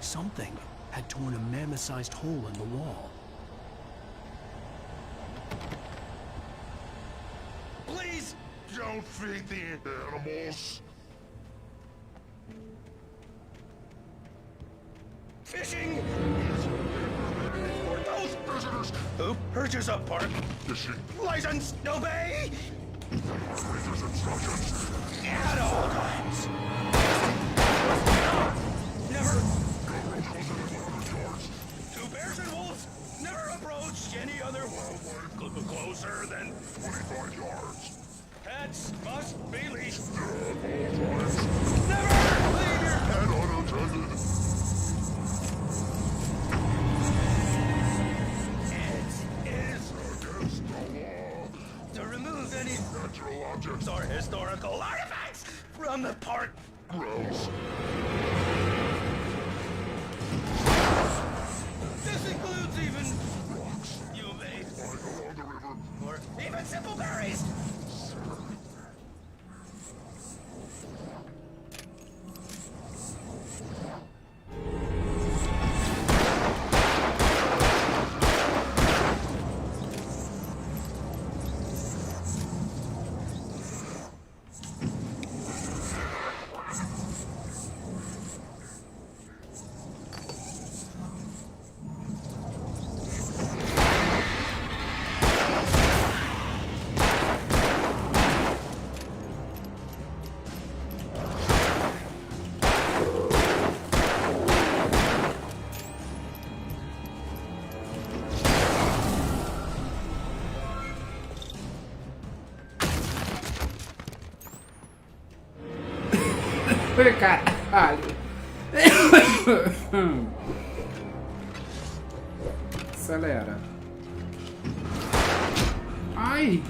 Something had torn a mammoth-sized hole in the wall. please? Don't feed the animals. Fishing! For those visitors who purchase a park Fishing. license, obey Operator's instructions. at all times. Never. Two bears and wolves never approach any other wildlife closer than 25 yards. pets must be leashed. Never leave your pet unattended. It is against the law to remove any natural objects or historical artifacts from the park. Gross. This includes even Rocks. you may Lying along the river. or even simple berries. Caralho. Acelera. Ai.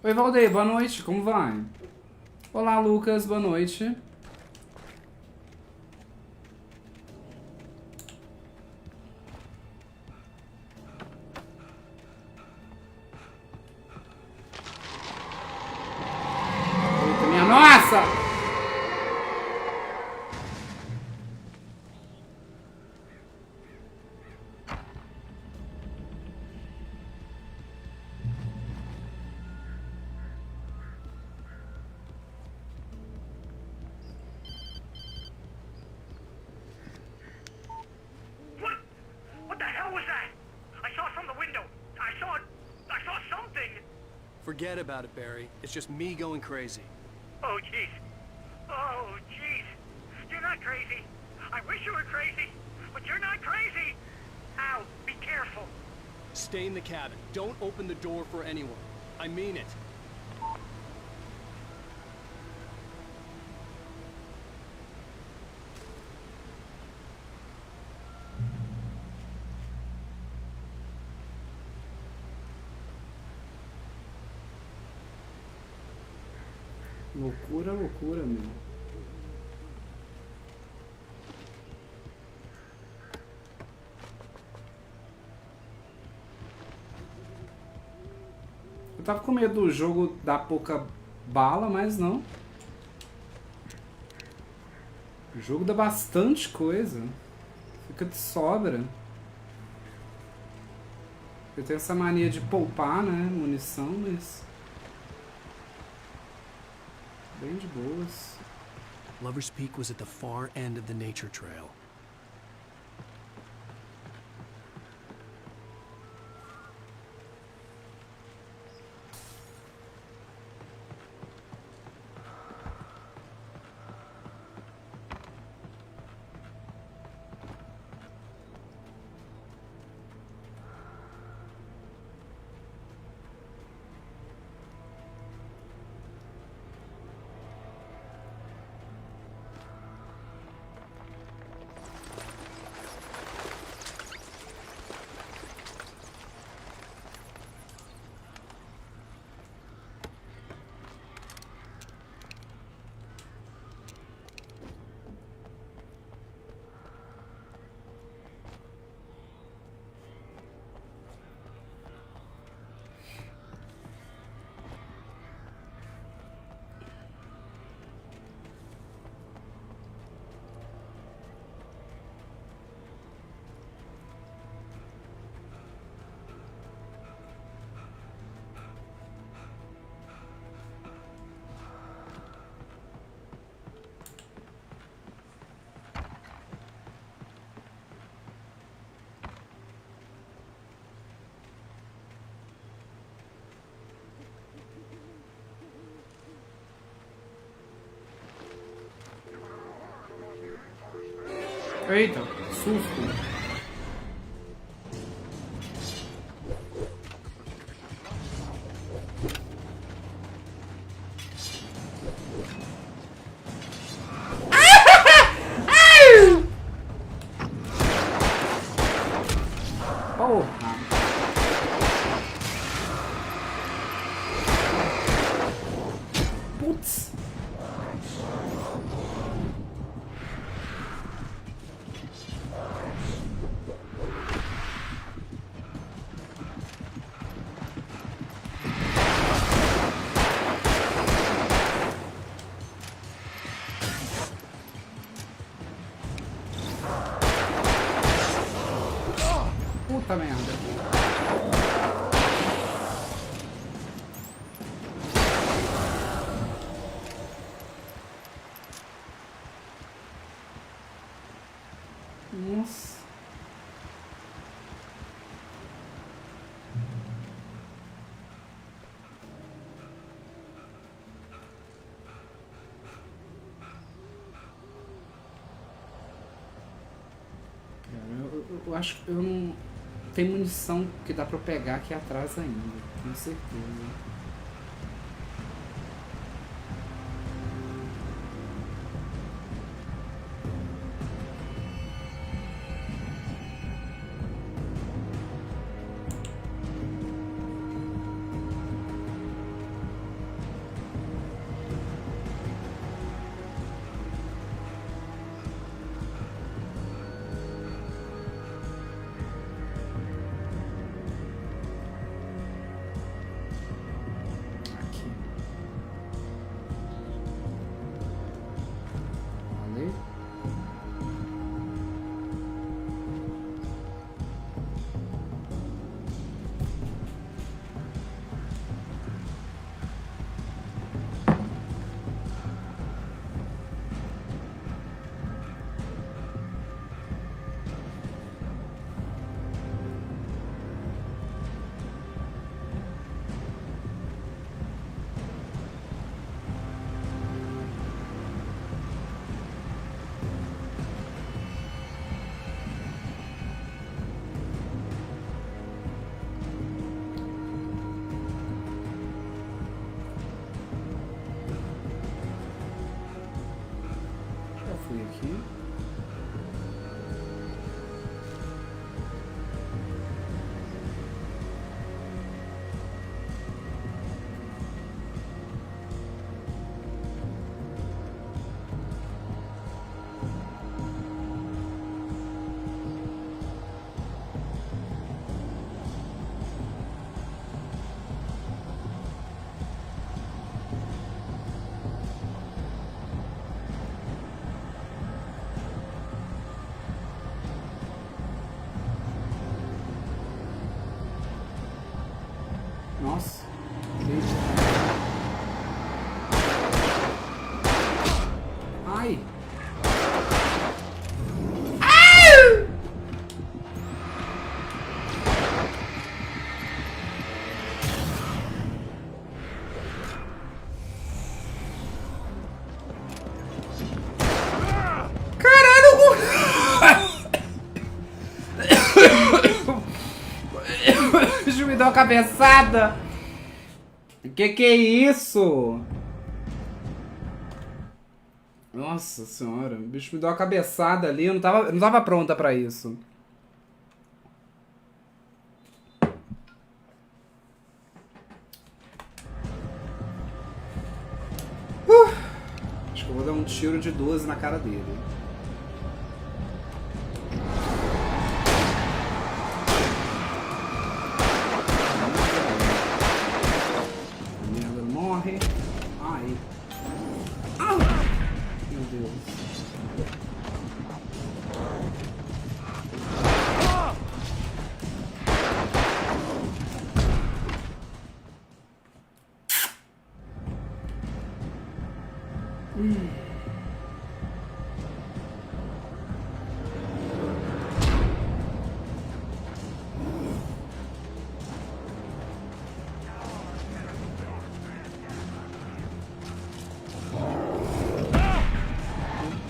Oi, Valdeir, boa noite, como vai? Olá, Lucas, boa noite. Eita, minha nossa! What the hell was that? I saw from the window. I saw something. Forget about it, Barry. It's just me going crazy. Oh, jeez. Oh, jeez. You're not crazy. I wish you were crazy, but you're not crazy. Ow, be careful. Stay in the cabin. Don't open the door for anyone. I mean it. Loucura, loucura, meu. Eu tava com medo do jogo dar pouca bala, mas não. O jogo dá bastante coisa. Fica de sobra. Eu tenho essa mania de poupar, né, munição, mas... bem de boas. Lover's Peak was at the far end of the nature trail. Eita, susto. Porra. Putz. Puta merda. Nossa. Eu acho que eu não... Tem munição que dá pra eu pegar aqui atrás ainda, com certeza. Nossa. Ai. Deixa eu me dar uma cabeçada. Que é isso? Nossa senhora, o bicho me deu uma cabeçada ali, eu não tava pronta pra isso. Acho que eu vou dar um tiro de 12 na cara dele. Morre. Ai. Au! Meu Deus.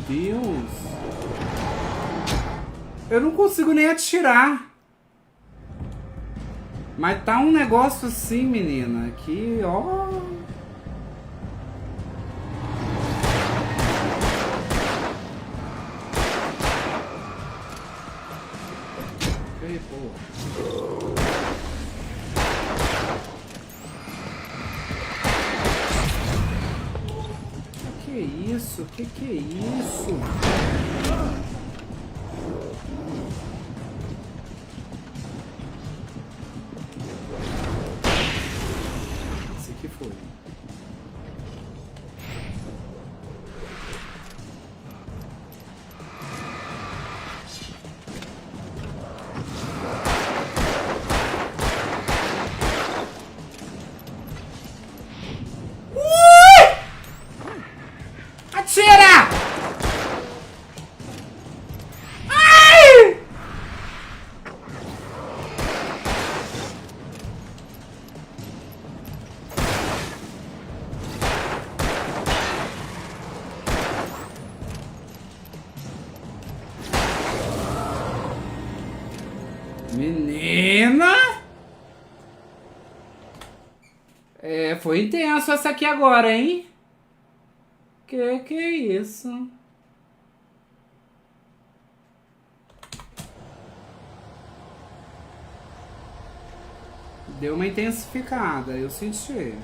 Deus! Eu não consigo nem atirar. Mas tá um negócio assim, menina, que ó... Ei, pô. Que é isso? Que é isso? Esse aqui foi. Atira! Ai! Menina! É, foi intenso essa aqui agora, hein? Que é isso? Deu uma intensificada, eu senti.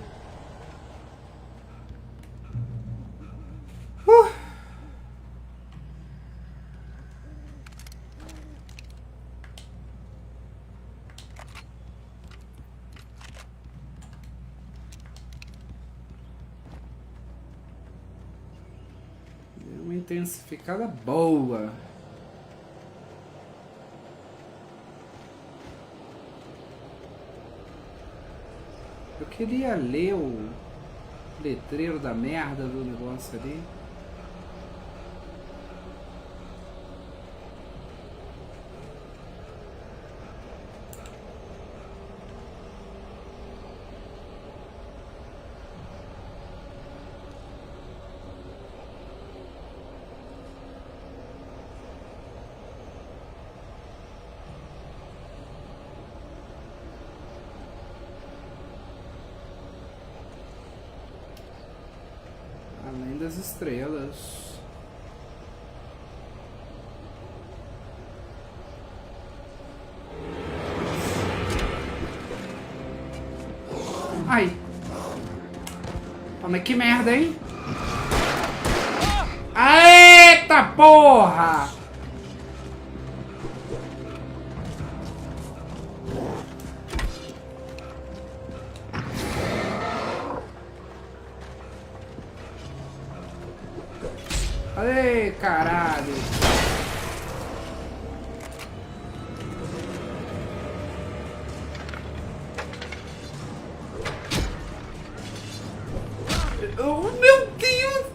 Deu uma intensificada boa. Eu queria ler o letreiro da merda do negócio ali. Além das estrelas. Ai. Ah, mas que merda, hein? Eita porra! Ei, caralho. Oh, meu Deus!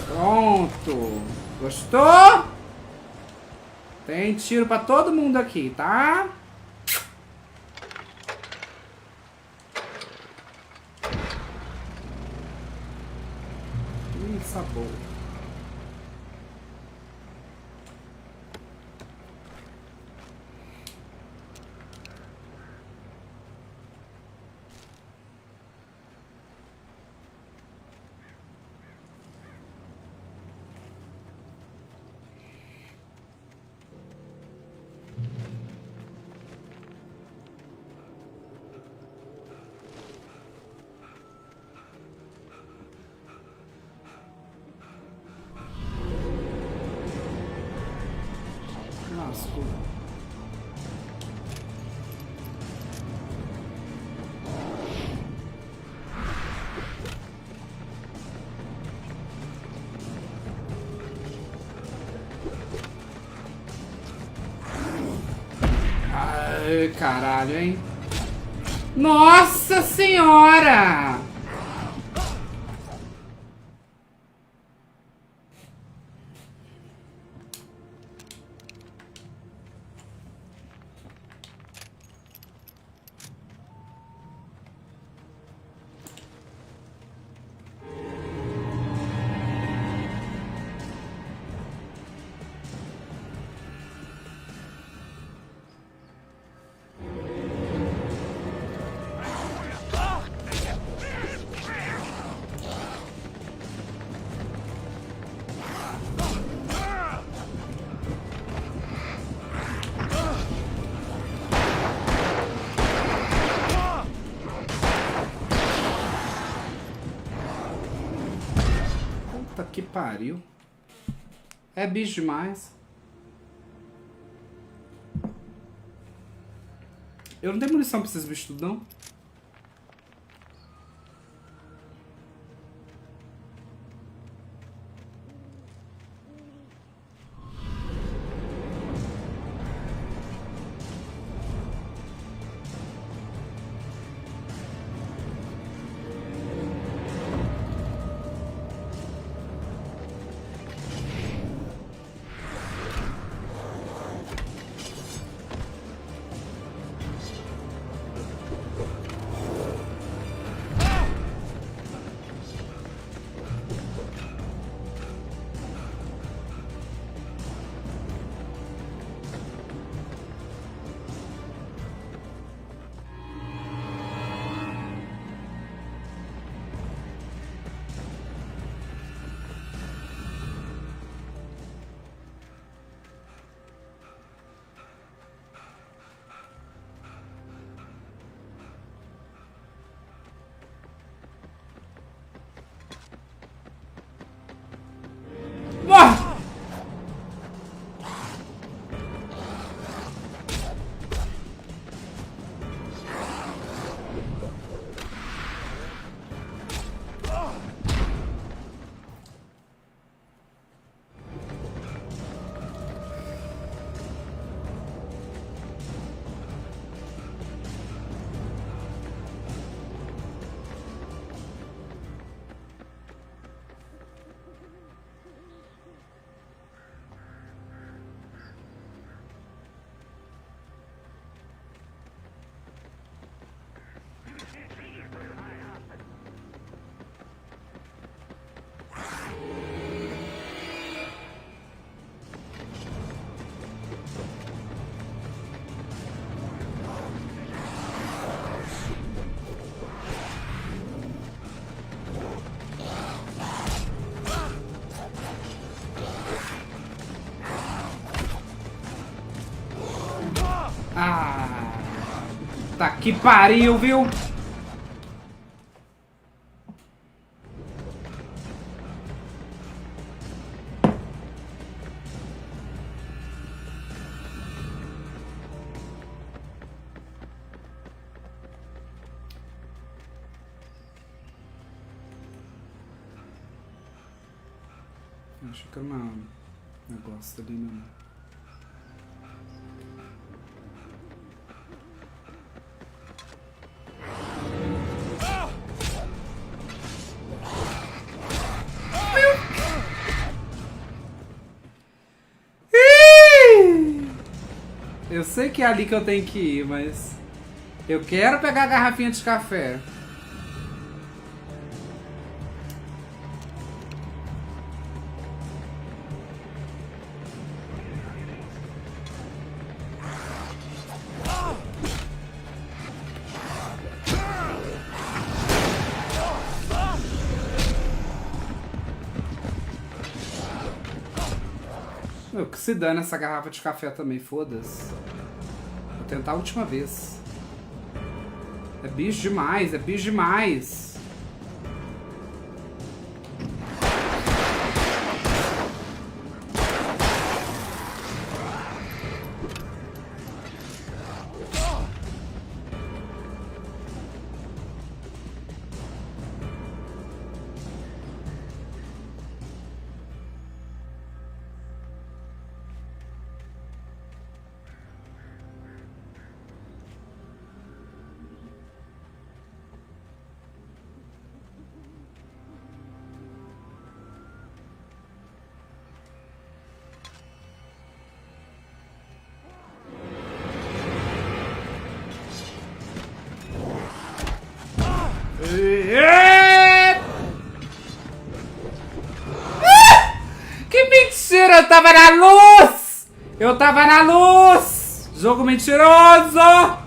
Pronto. Gostou? Tem tiro pra todo mundo aqui, tá? Sabor. Lascou. Ai, caralho, hein? Nossa Senhora! Puta que pariu. É bicho demais. Eu não tenho munição pra esses bichos tudo, não. Tá que pariu, viu? Acho que é um negócio ali mesmo. Eu sei que é ali que eu tenho que ir, mas eu quero pegar a garrafinha de café. Meu, que se dane essa garrafa de café também, foda-se. Vou tentar a última vez. É bicho demais, é bicho demais. Que mentira! Eu tava na luz! Eu tava na luz! Jogo mentiroso!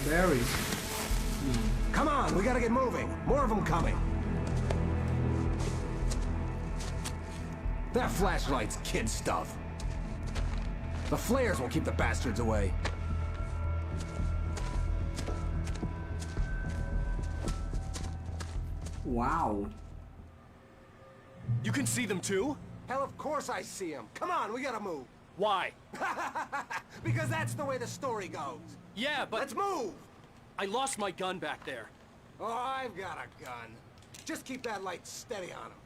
Barry. Come on, we gotta get moving. More of them coming. That flashlight's kid stuff. The flares will keep the bastards away. Wow. You can see them too? Hell, of course I see them. Come on, we gotta move. Why? Because that's the way the story goes. Yeah, but... Let's move! I lost my gun back there. Oh, I've got a gun. Just keep that light steady on him.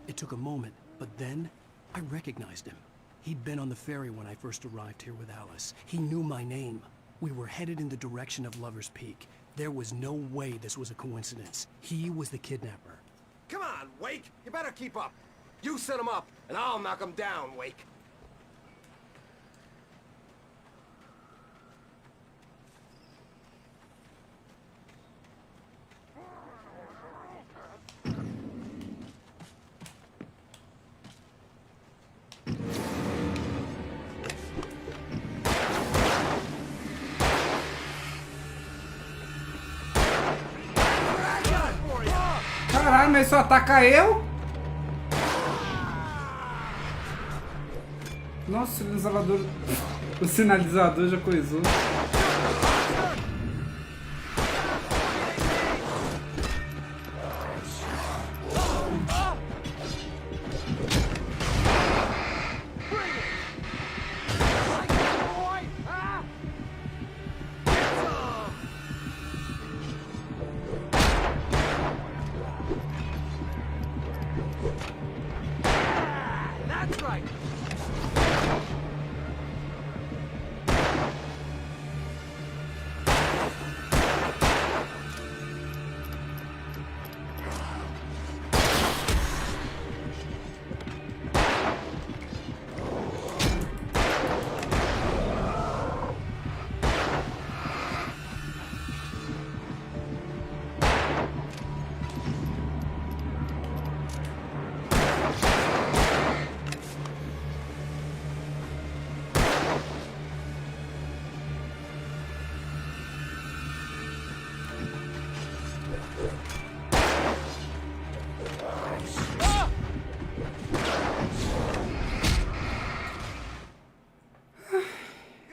It took a moment, but then I recognized him. He'd been on the ferry when I first arrived here with Alice. He knew my name. We were headed in the direction of Lover's Peak. There was no way this was a coincidence. He was the kidnapper. Come on, Wake! You better keep up. You set him up, and I'll knock him down, Wake. Caralho, mas só ataca eu? Nossa, o sinalizador. O sinalizador já coisou. That's right.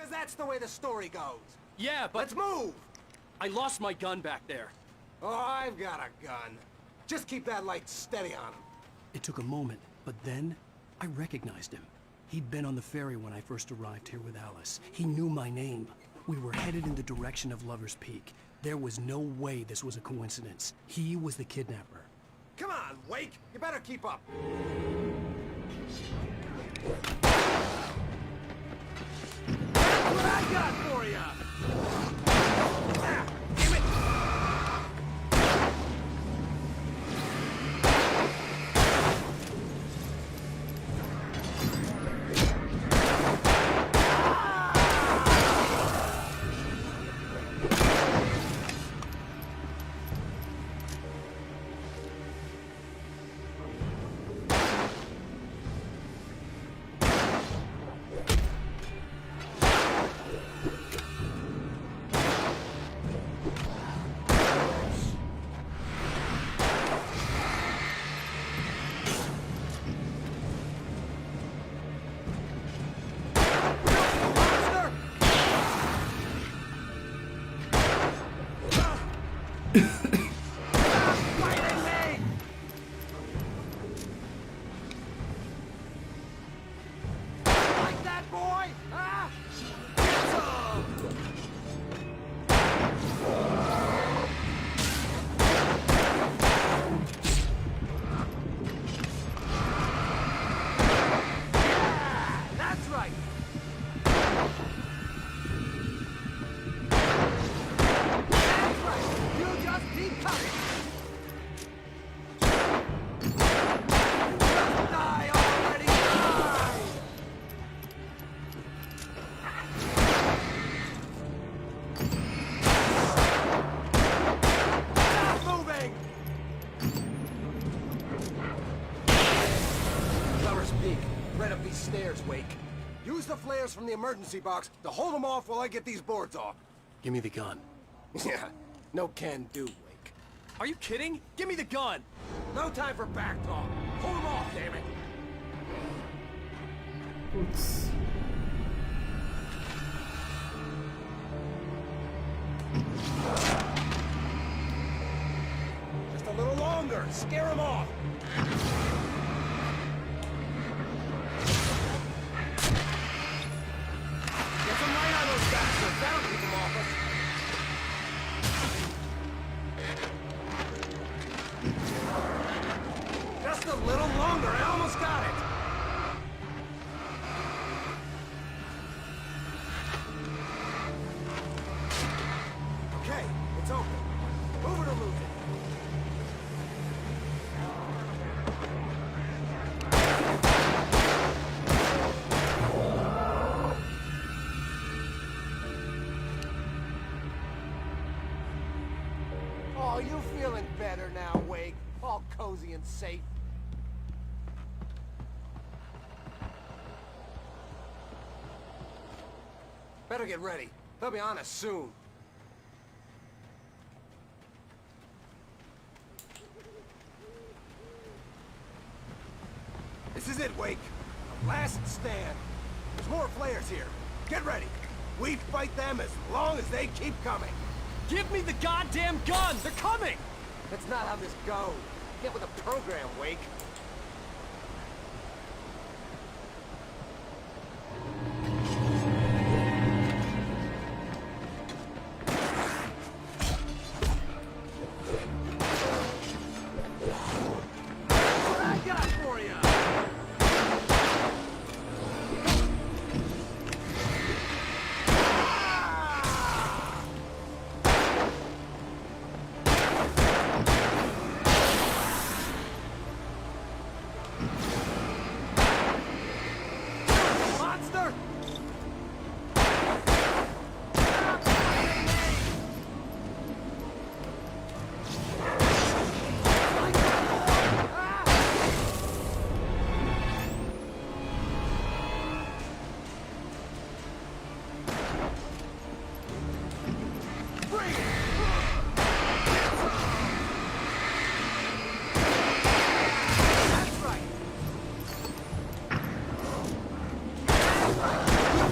That's the way the story goes. Yeah, but... Let's move! I lost my gun back there. Oh, I've got a gun. Just keep that light steady on him. It took a moment, but then I recognized him. He'd been on the ferry when I first arrived here with Alice. He knew my name. We were headed in the direction of Lover's Peak. There was no way this was a coincidence. He was the kidnapper. Come on, Wake! You better keep up. What I got for you? Damn it! upstairs, Wake. Use the flares from the emergency box to hold them off while I get these boards off. Give me the gun. Yeah, no can do, Wake. Are you kidding? Give me the gun! No time for back talk. Hold them off, damn it. Putz. Just a little longer. Scare them off. Get some light on those bastards. That'll keep them off us. Just a little longer. I almost got it. Okay, it's open. Move it or lose it. Oh, you feeling better now, Wake? All cozy and safe. Better get ready. They'll be on us soon. This is it, Wake. The last stand. There's more flares here. Get ready. We fight them as long as they keep coming. Give me the goddamn gun! They're coming! That's not how this goes. Get with the program, Wake. What I got for you? Monster! Bring it! That's right!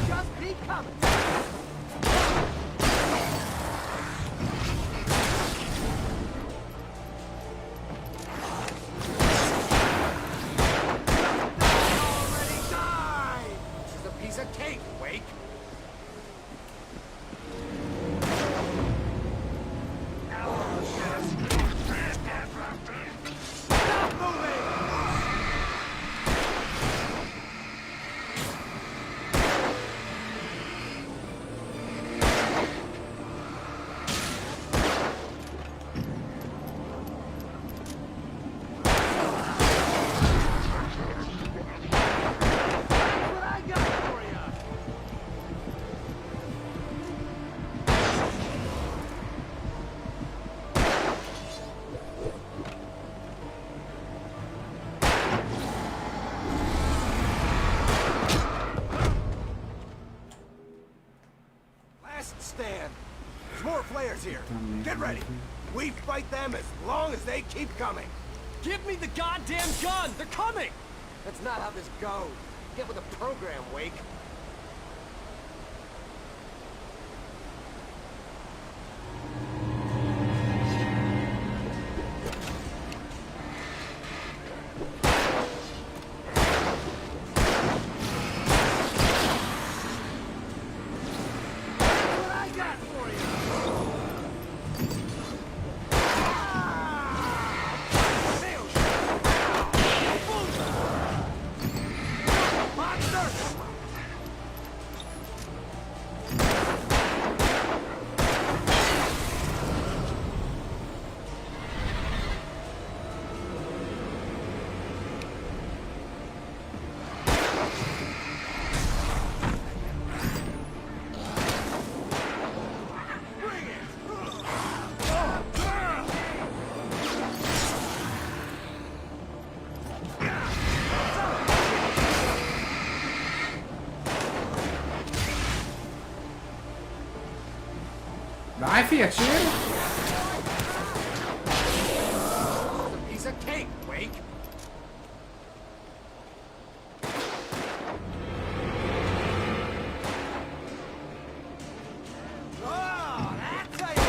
Just keep coming! Already died! This is a piece of cake, Wake! Stop moving! What I got for you? Last stand. There's more flares here. Get ready. We fight them as long as they keep coming. Give me the goddamn gun! They're coming! That's not how this goes. Get with the program, Wake. What I got for you? Nailed you. Monster! Vai, filha, tira. Piece of cake, Wake. Oh, that's a...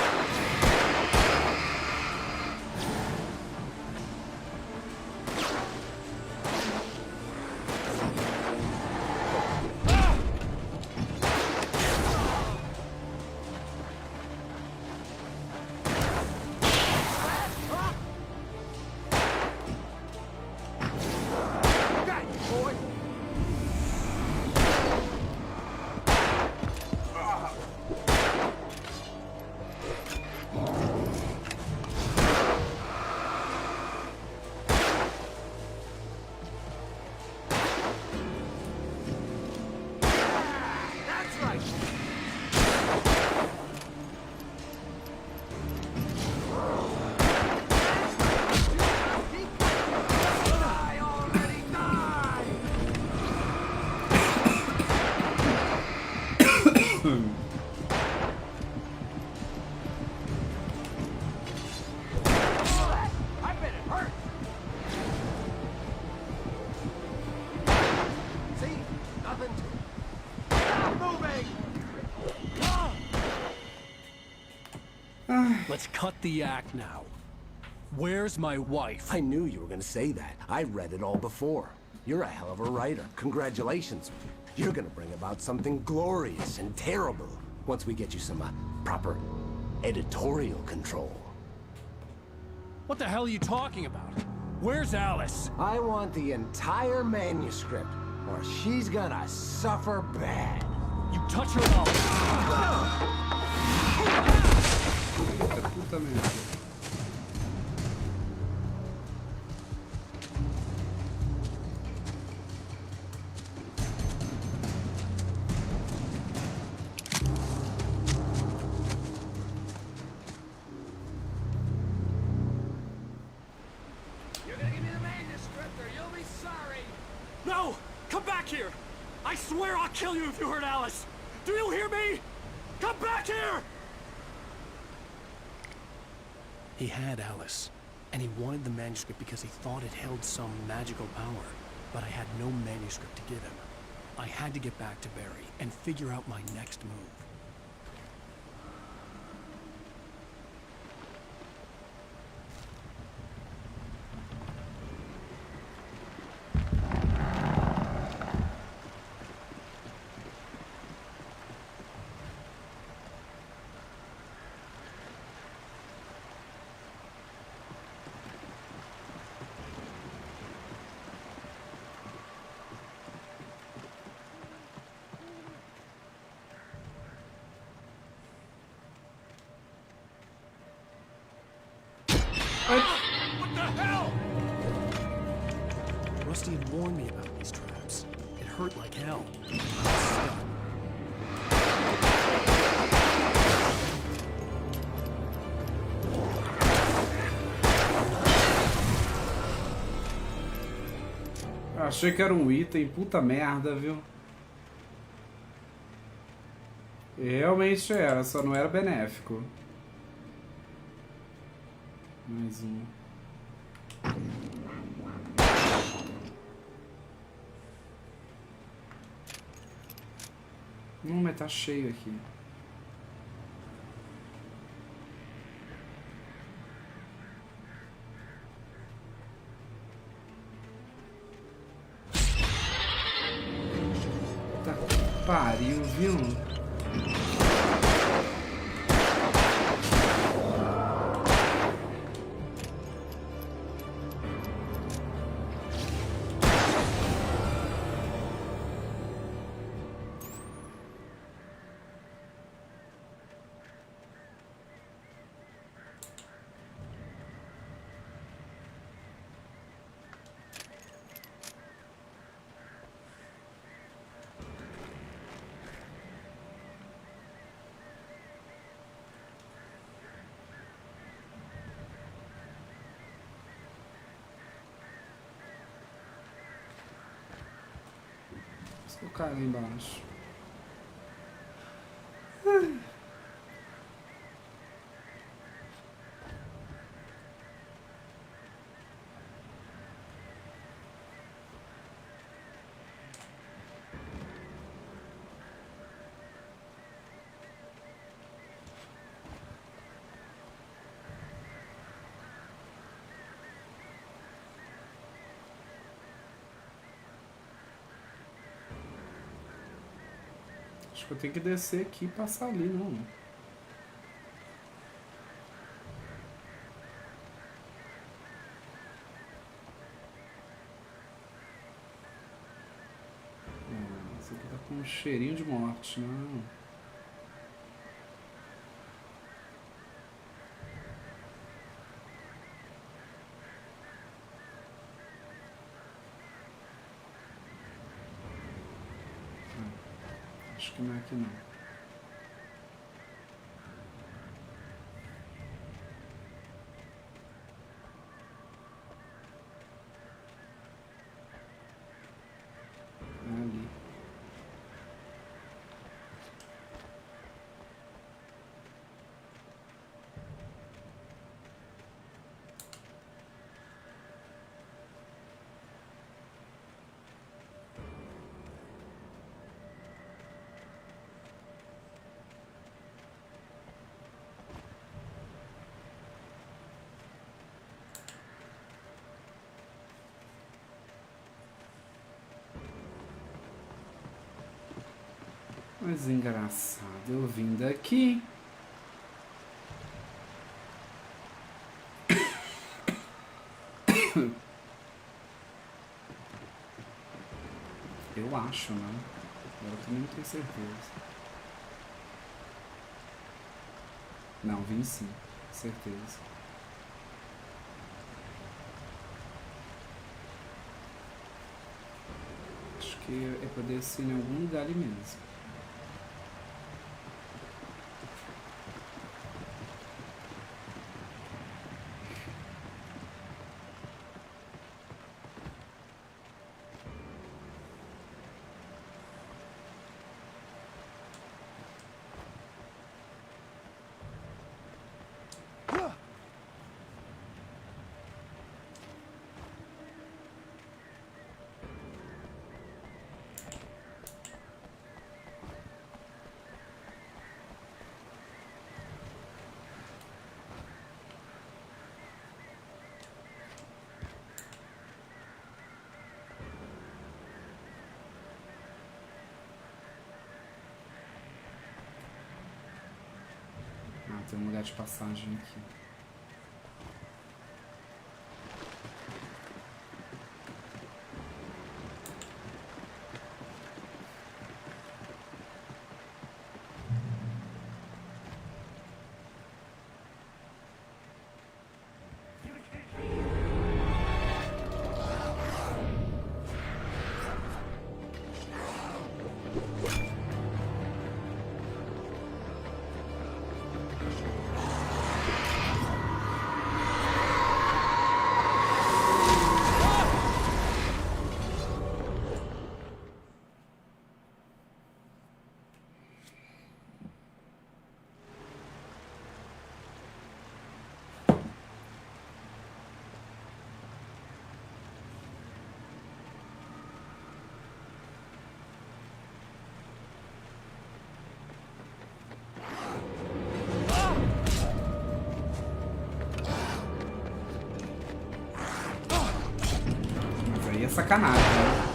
Let's cut the act now. Where's my wife? I knew you were gonna say that. I read it all before. You're a hell of a writer. Congratulations. You're gonna bring about something glorious and terrible once we get you some proper editorial control. What the hell are you talking about? Where's Alice? I want the entire manuscript, or she's gonna suffer bad. You touch her up. Puta merda. You're gonna give me the manuscript or you'll be sorry. No! Come back here! I swear I'll kill you if you hurt Alice! Do you hear me? Come back here! He had Alice, and he wanted the manuscript because he thought it held some magical power, but I had no manuscript to give him. I had to get back to Barry and figure out my next move. What the hell? Rusty had warned me about these traps. It hurt like hell. Eu achei que era um item, puta merda, viu? E realmente era, só não era benéfico. Mais um. Mas tá cheio aqui. Tá que pariu, viu? O cara lá embaixo. Acho que eu tenho que descer aqui e passar ali, não. Esse aqui tá com um cheirinho de morte, não. Acho que não é aqui não. É ali. Mas engraçado, eu vim daqui. Eu acho, né? Agora eu também não tenho certeza. Não, vim sim, certeza. Acho que é pra descer em algum lugar ali mesmo. Ah, tem um lugar de passagem aqui. Aí é sacanagem, né?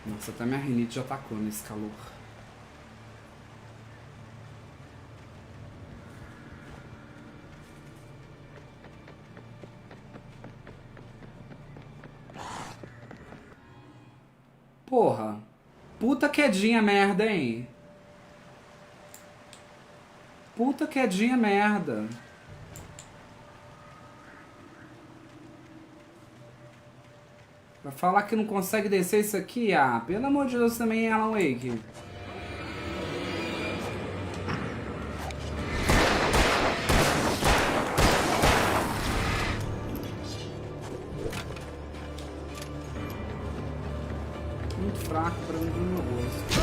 Nossa, até minha rinite já atacou nesse calor. Porra. Puta quedinha merda, hein? Puta quedinha merda. Vai falar que não consegue descer isso aqui? Ah, pelo amor de Deus também, Alan Wake. Muito fraco pra mim no meu rosto.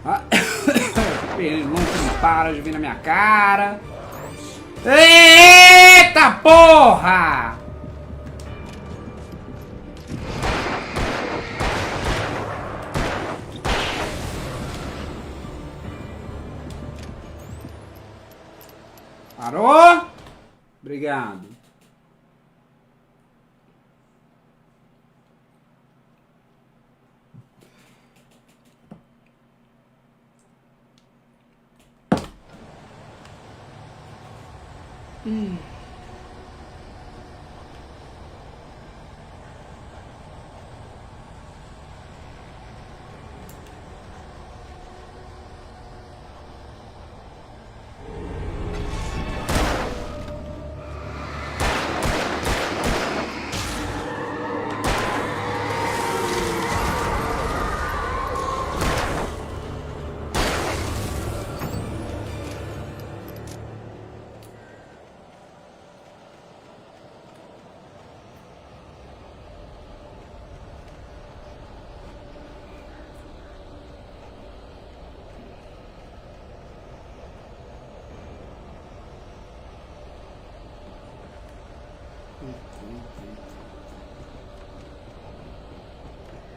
Ah. Ele não para de vir na minha cara. Eita! Eita porra! Parou? Obrigado.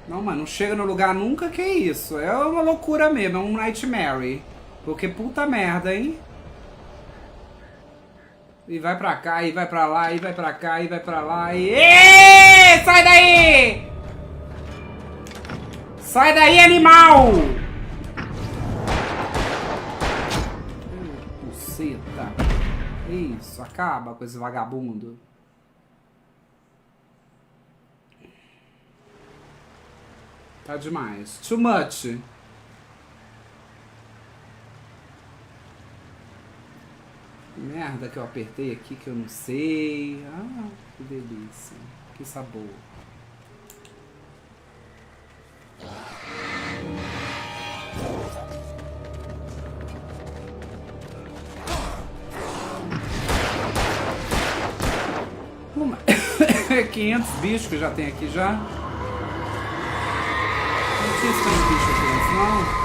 Não, mano, não chega no lugar nunca, que isso? É uma loucura mesmo, é um nightmare. Porque puta merda, hein? E vai pra cá, e vai pra lá, e vai pra cá, e vai pra lá, e... Êêê! Sai daí! Sai daí, animal! Buceta. Isso, acaba com esse vagabundo. Tá demais. Too much. Merda que eu apertei aqui que eu não sei. Ah, que delícia. Que sabor. Uma... 500 bichos que já tem aqui já. Não tinha esse tanto de bicho aqui antes, não.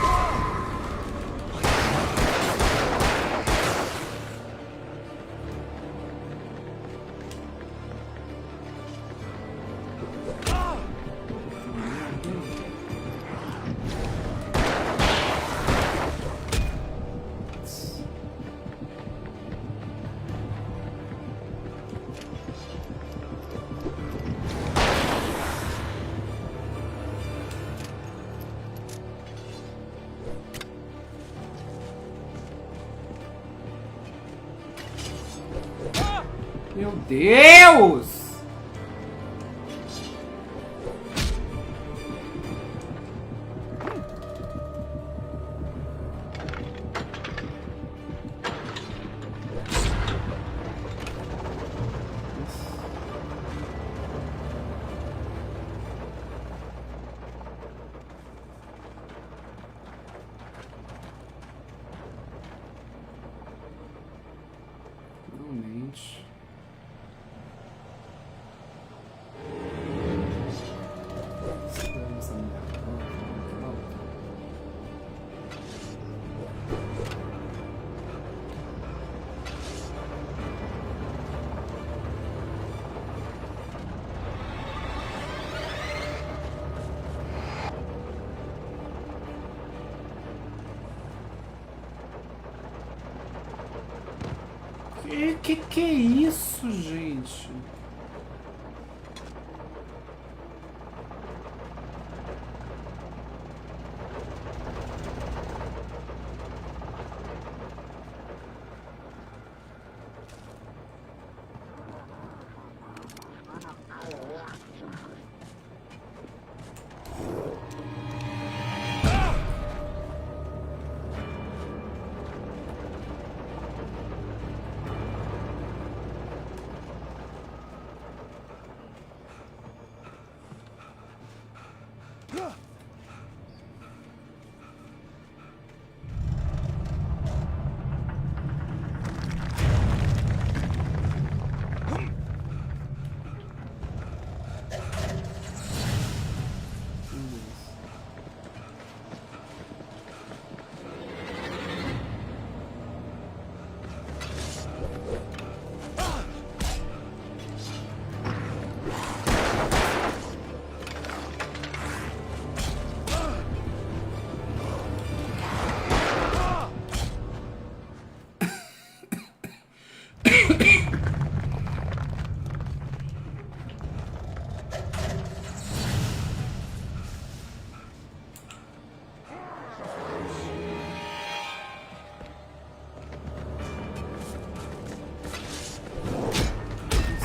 Meu Deus! Realmente. Que é isso, gente?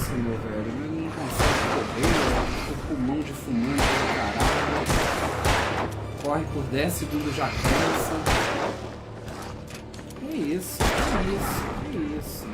isso, meu velho? Ele não consegue correr, o pulmão de fumante do caralho. Corre por 10 segundos já cansa. Que isso, que isso, que isso.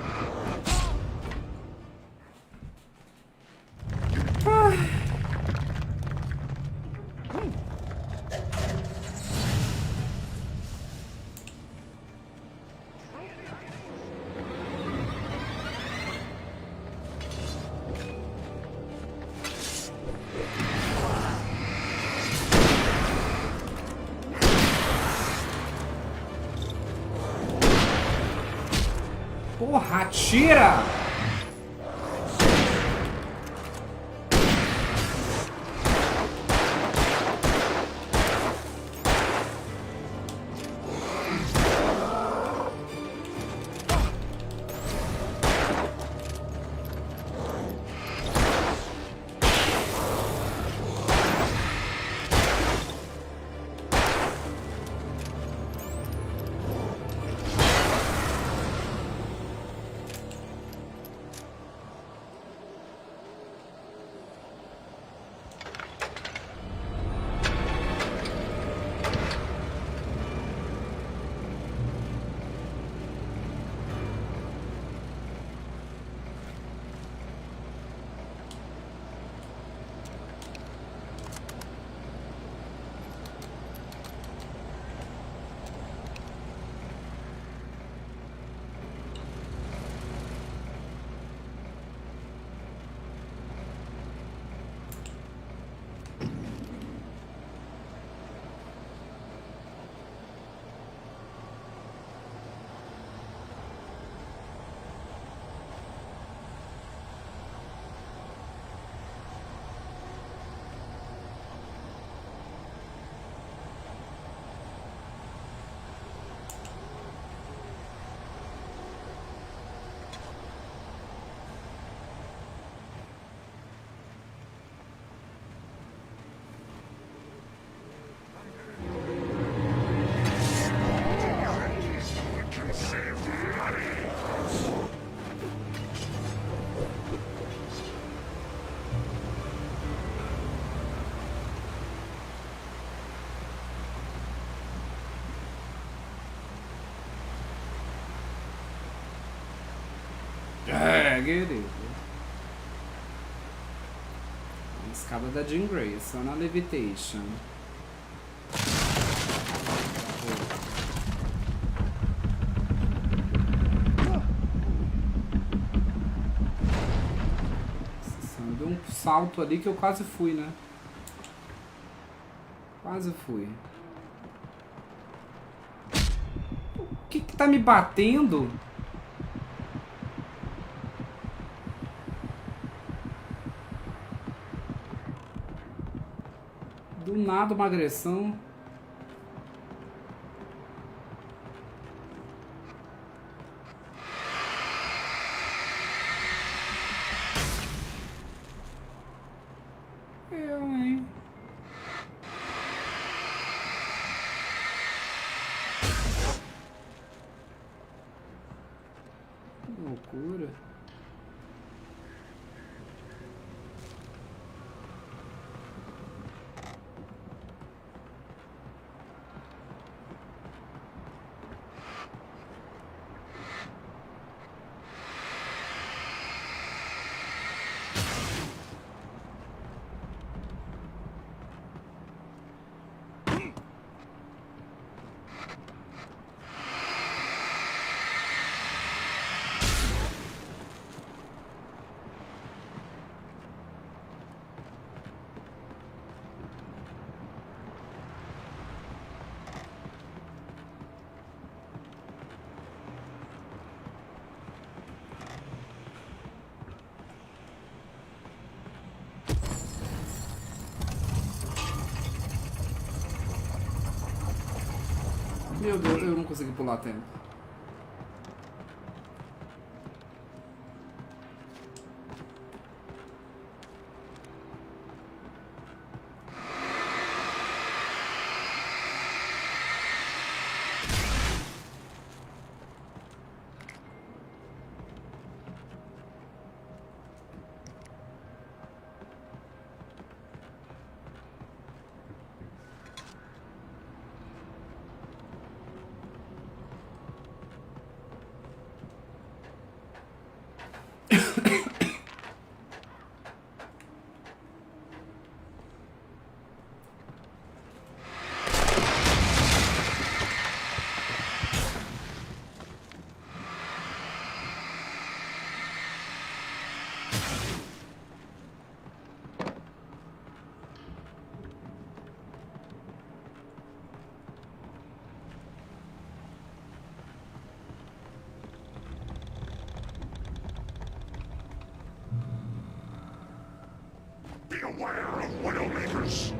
Porra, atira! É, querido. A escada da Jean Grey, só na Levitation. Deu um salto ali que eu quase fui, né? Quase fui. O que que tá me batendo? Do nada uma agressão. Eu, hein? Que loucura. Meu Deus, eu não consegui pular a tempo. Widowmakers.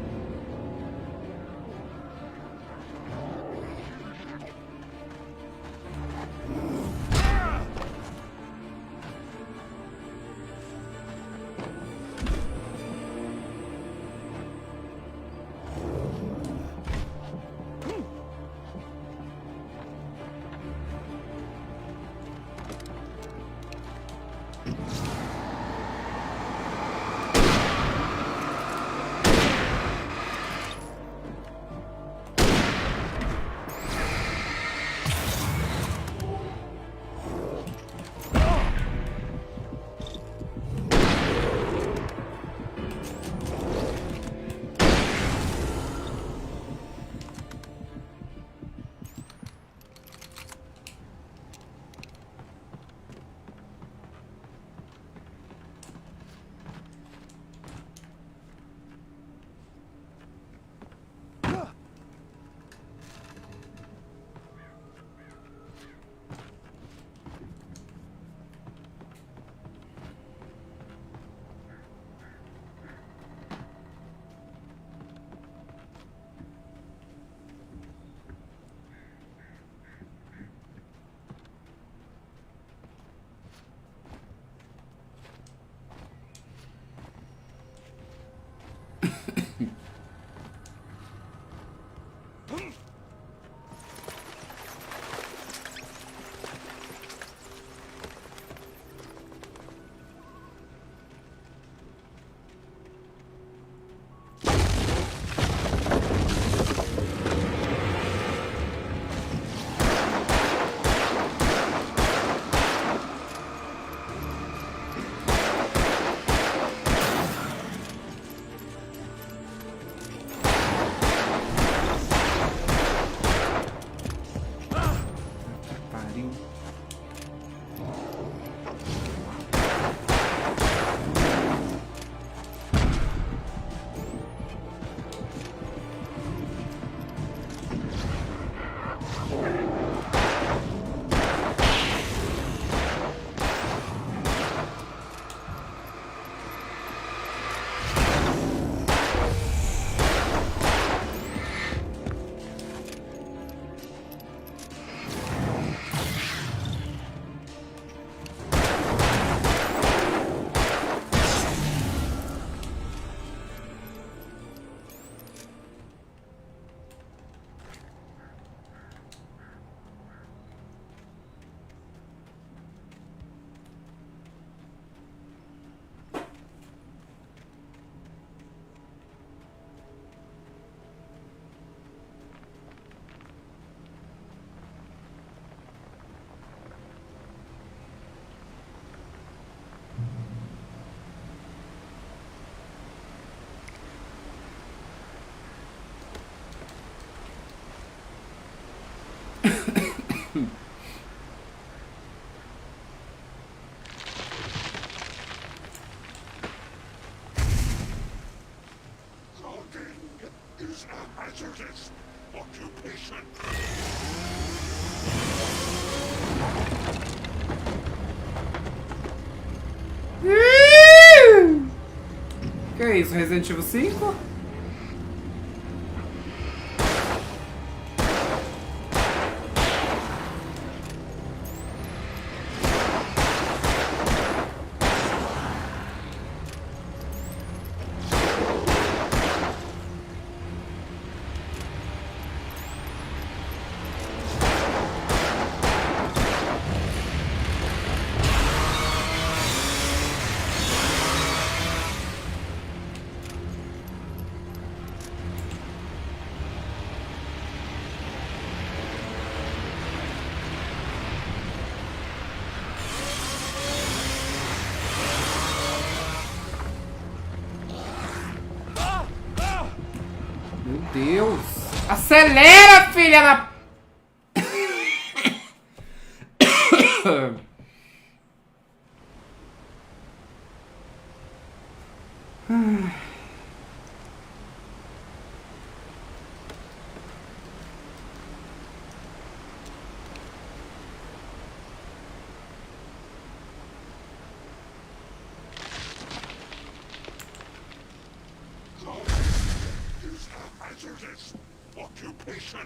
is a hazardous occupation. Que é isso, Resident Evil 5? Meu Deus! Acelera, filha da... this occupation.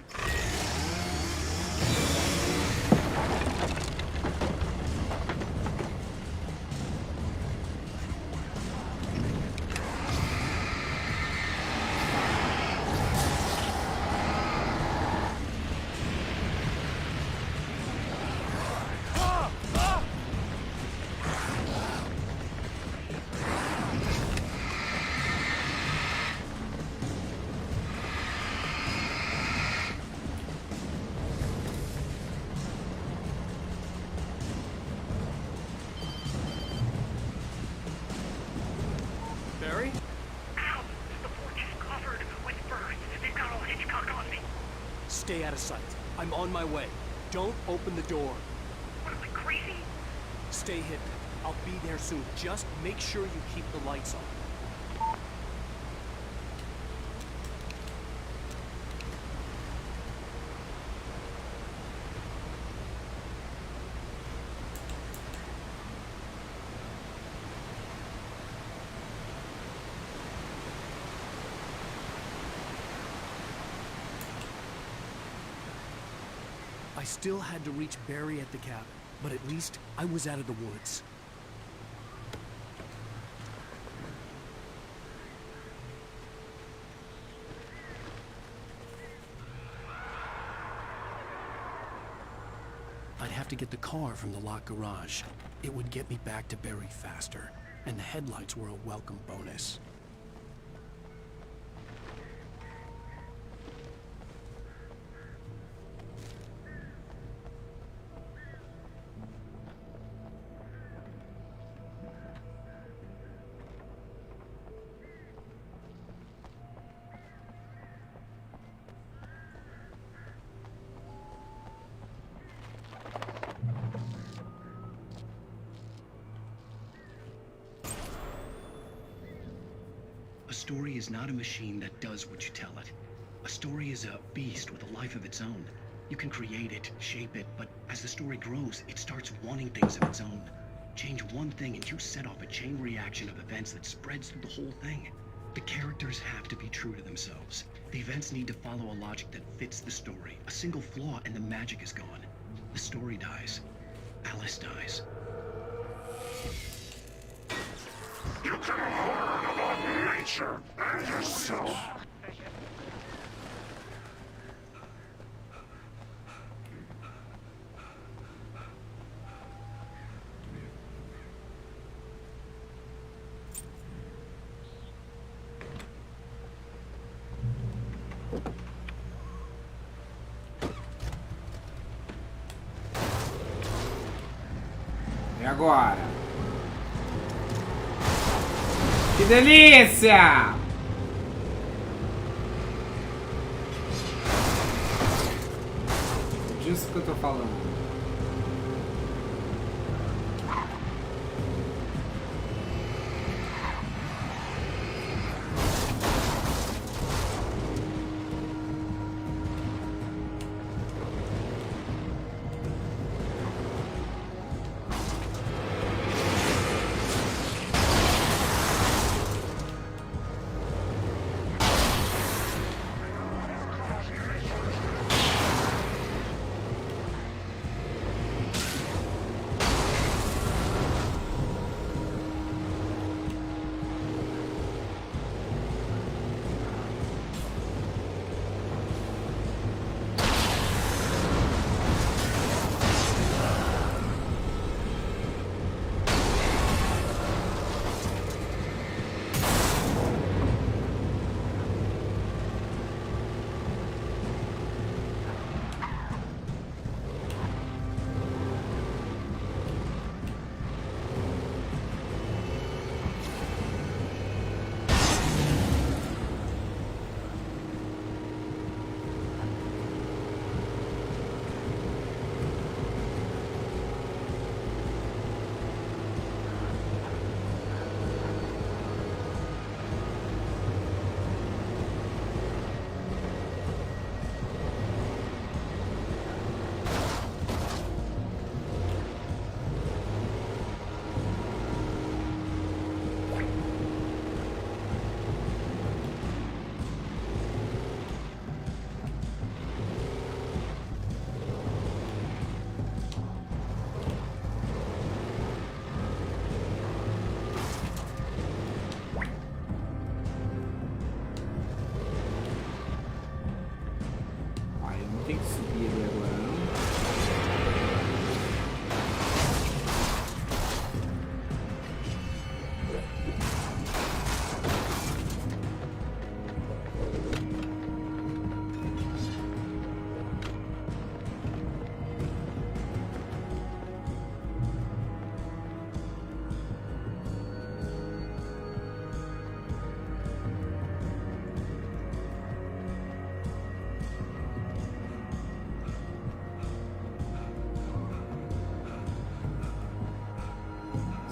Barry? Ow! The porch is covered with birds. They've got all Hitchcock on me. Stay out of sight. I'm on my way. Don't open the door. What am I, crazy? Stay hidden. I'll be there soon. Just make sure you keep the lights on. I still had to reach Barry at the cabin, but at least I was out of the woods. I'd have to get the car from the locked garage. It would get me back to Barry faster, and the headlights were a welcome bonus. A story is not a machine that does what you tell it. A story is a beast with a life of its own. You can create it, shape it, but as the story grows, it starts wanting things of its own. Change one thing and you set off a chain reaction of events that spreads through the whole thing. The characters have to be true to themselves. The events need to follow a logic that fits the story. A single flaw and the magic is gone. The story dies. Alice dies. You can learn about nature and yourself. E agora? Que delícia! Disso que eu tô falando.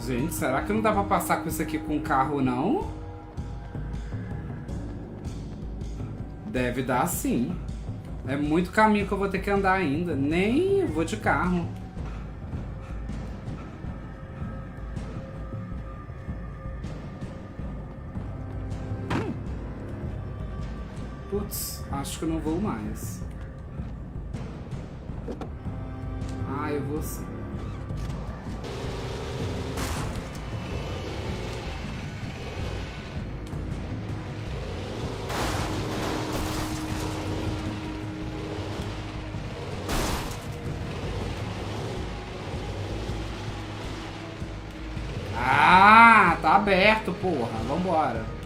Gente, será que não dá pra passar com isso aqui com o carro, não? Deve dar sim. É muito caminho que eu vou ter que andar ainda. Nem vou de carro. Putz, acho que eu não vou mais. Ah, eu vou sim. Ah, tá aberto, porra. Vambora.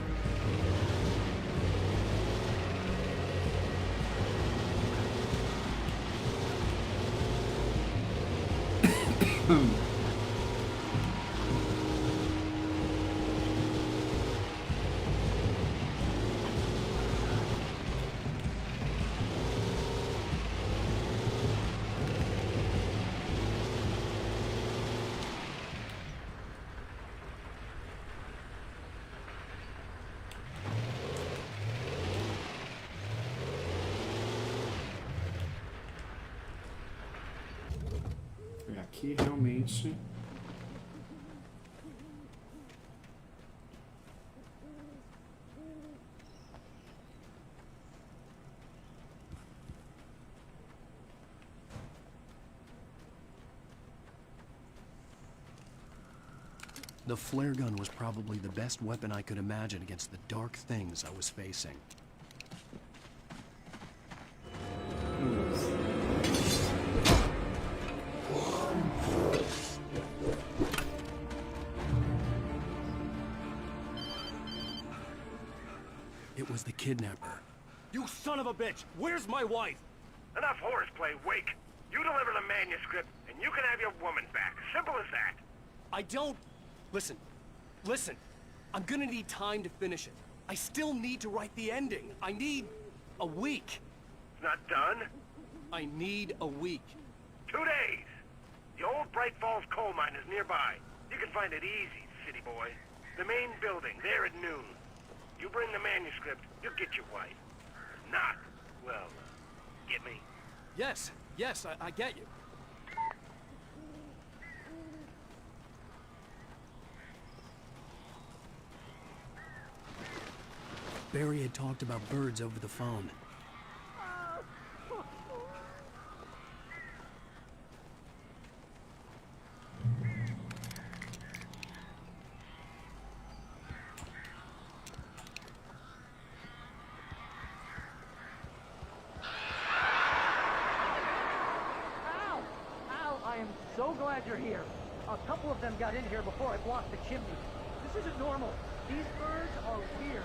Aqui realmente. The flare gun was probably the best weapon I could imagine against the dark things I was facing. It was the kidnapper. You son of a bitch! Where's my wife? Enough horseplay, Wake. You deliver the manuscript, and you can have your woman back. Simple as that. I don't... Listen. Listen. I'm gonna need time to finish it. I still need to write the ending. I need... a week. It's not done? I need a week. 2 days. The old Bright Falls coal mine is nearby. You can find it easy, city boy. The main building, there at noon. You bring the manuscript, you'll get your wife. If not, well, get me? Yes, I get you. Barry had talked about birds over the phone. So glad you're here. A couple of them got in here before I blocked the chimney. This isn't normal. These birds are weird.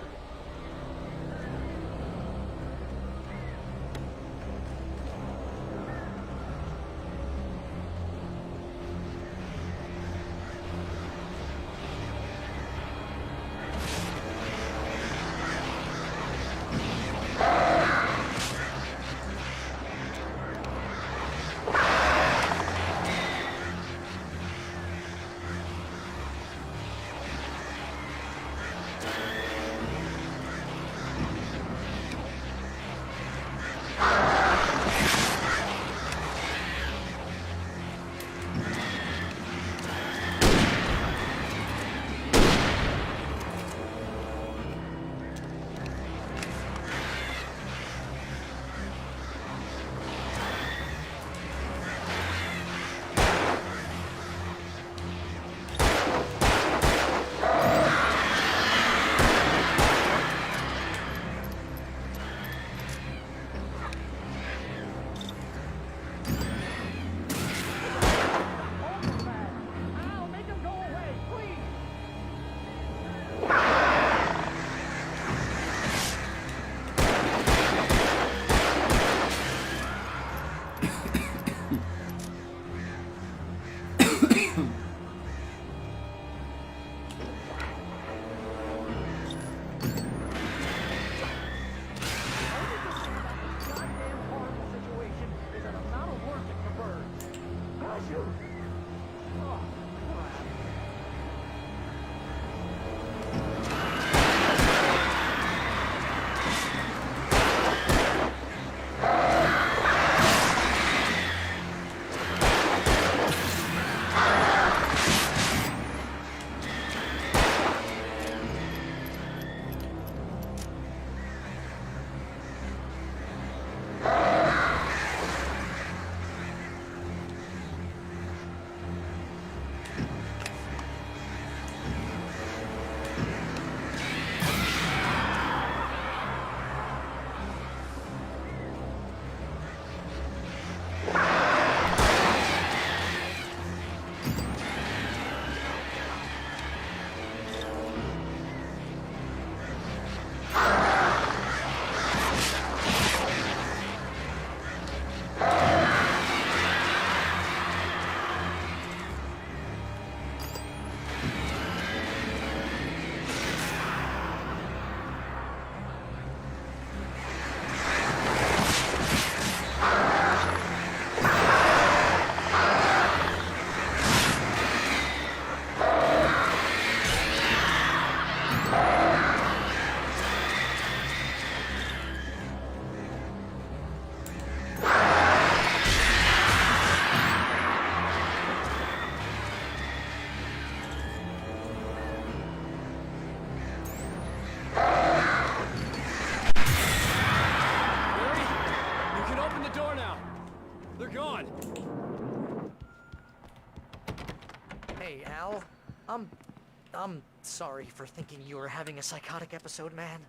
I'm sorry for thinking you were having a psychotic episode, man.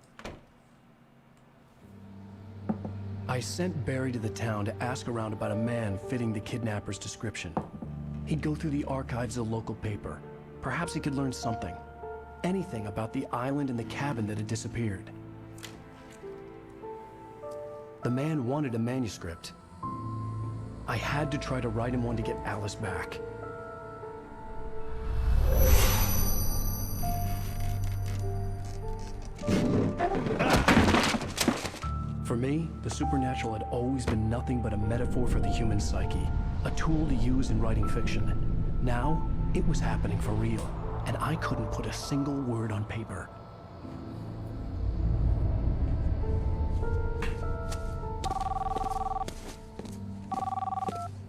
I sent Barry to the town to ask around about a man fitting the kidnapper's description. He'd go through the archives of the local paper. Perhaps he could learn something. Anything about the island and the cabin that had disappeared. The man wanted a manuscript. I had to try to write him one to get Alice back. For me, the supernatural had always been nothing but a metaphor for the human psyche, a tool to use in writing fiction. Now, it was happening for real, and I couldn't put a single word on paper.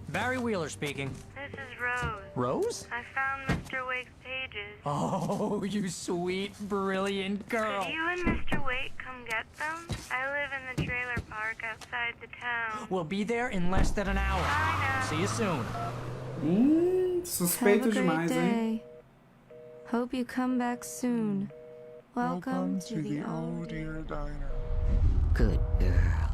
Barry Wheeler speaking. This is Rose. Rose? I found Mr. Wake's pages. Oh, you sweet, brilliant girl. Could you and Mr. Wake come get them? I live in the trailer park outside the town. We'll be there in less than an hour. Bye now. See you soon. Suspeito Have a great demais, hein? day. Hope you come back soon. Welcome to the old dear diner. Good girl.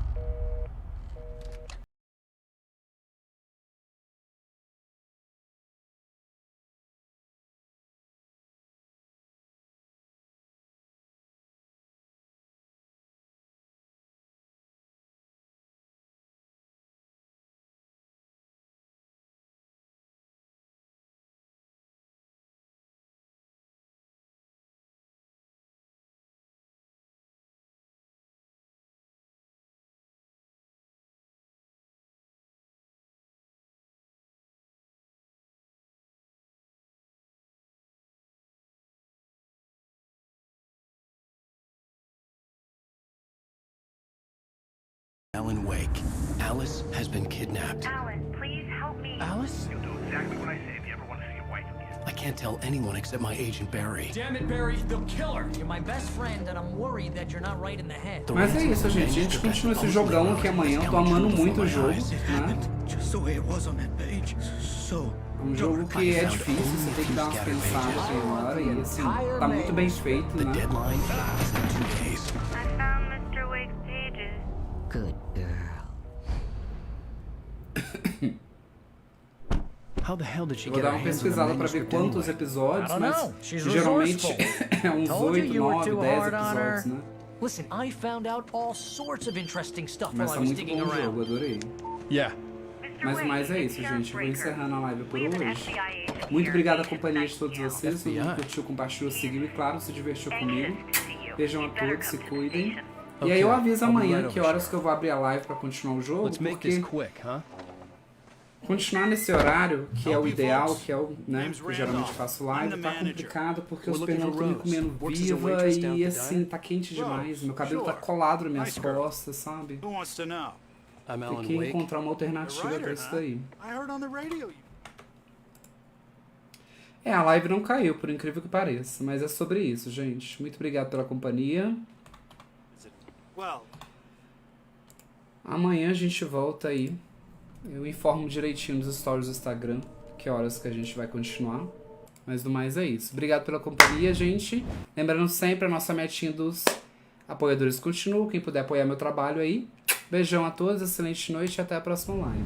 Alan Wake. Alice has been kidnapped. Alan, please help me. Alice? You'll do exactly what I say if you ever want to see your wife again. I can't tell anyone except my agent Barry. Damn it, Barry, they'll kill her. You're my best friend, and I'm worried that you're not right in the head. Mas é isso, gente. A gente continua esse jogão aqui amanhã. Eu tô amando muito o jogo, né? É um jogo que é difícil, você tem que dar umas pensadas em hora e assim, tá muito bem feito, né? I found Mr. Wake's pages. Good girl. How the hell did she Vou get dar her uma hands on the pesquisada pra ver manuscript quantos anyway? episódios, mas geralmente é uns 8, 9, 10 episódios, né? Listen, I found out all sorts of interesting stuff Mas while tá I was muito digging bom o jogo, around. adorei. Yeah. Mas o mais é isso, gente. Vou encerrando a live por hoje. Muito obrigado à companhia de todos vocês. Todo mundo curtiu, compartilhou, seguiu e, claro, se divertiu comigo. Beijão a todos, se cuidem. E aí eu aviso amanhã que horas que eu vou abrir a live pra continuar o jogo, porque continuar nesse horário, que é o ideal, que é o, né, que eu geralmente faço live, tá complicado porque os pneus estão me comendo viva e assim, tá quente demais. Meu cabelo tá colado nas minhas costas, sabe? Tem que encontrar uma alternativa pra isso daí. É, a live não caiu, por incrível que pareça, mas é sobre isso, gente. Muito obrigado pela companhia. Amanhã a gente volta aí. Eu informo direitinho nos stories do Instagram que horas que a gente vai continuar. Mas do mais é isso. Obrigado pela companhia, gente. Lembrando sempre, a nossa metinha dos apoiadores continua. Quem puder apoiar meu trabalho aí. Beijão a todos, excelente noite e até a próxima live.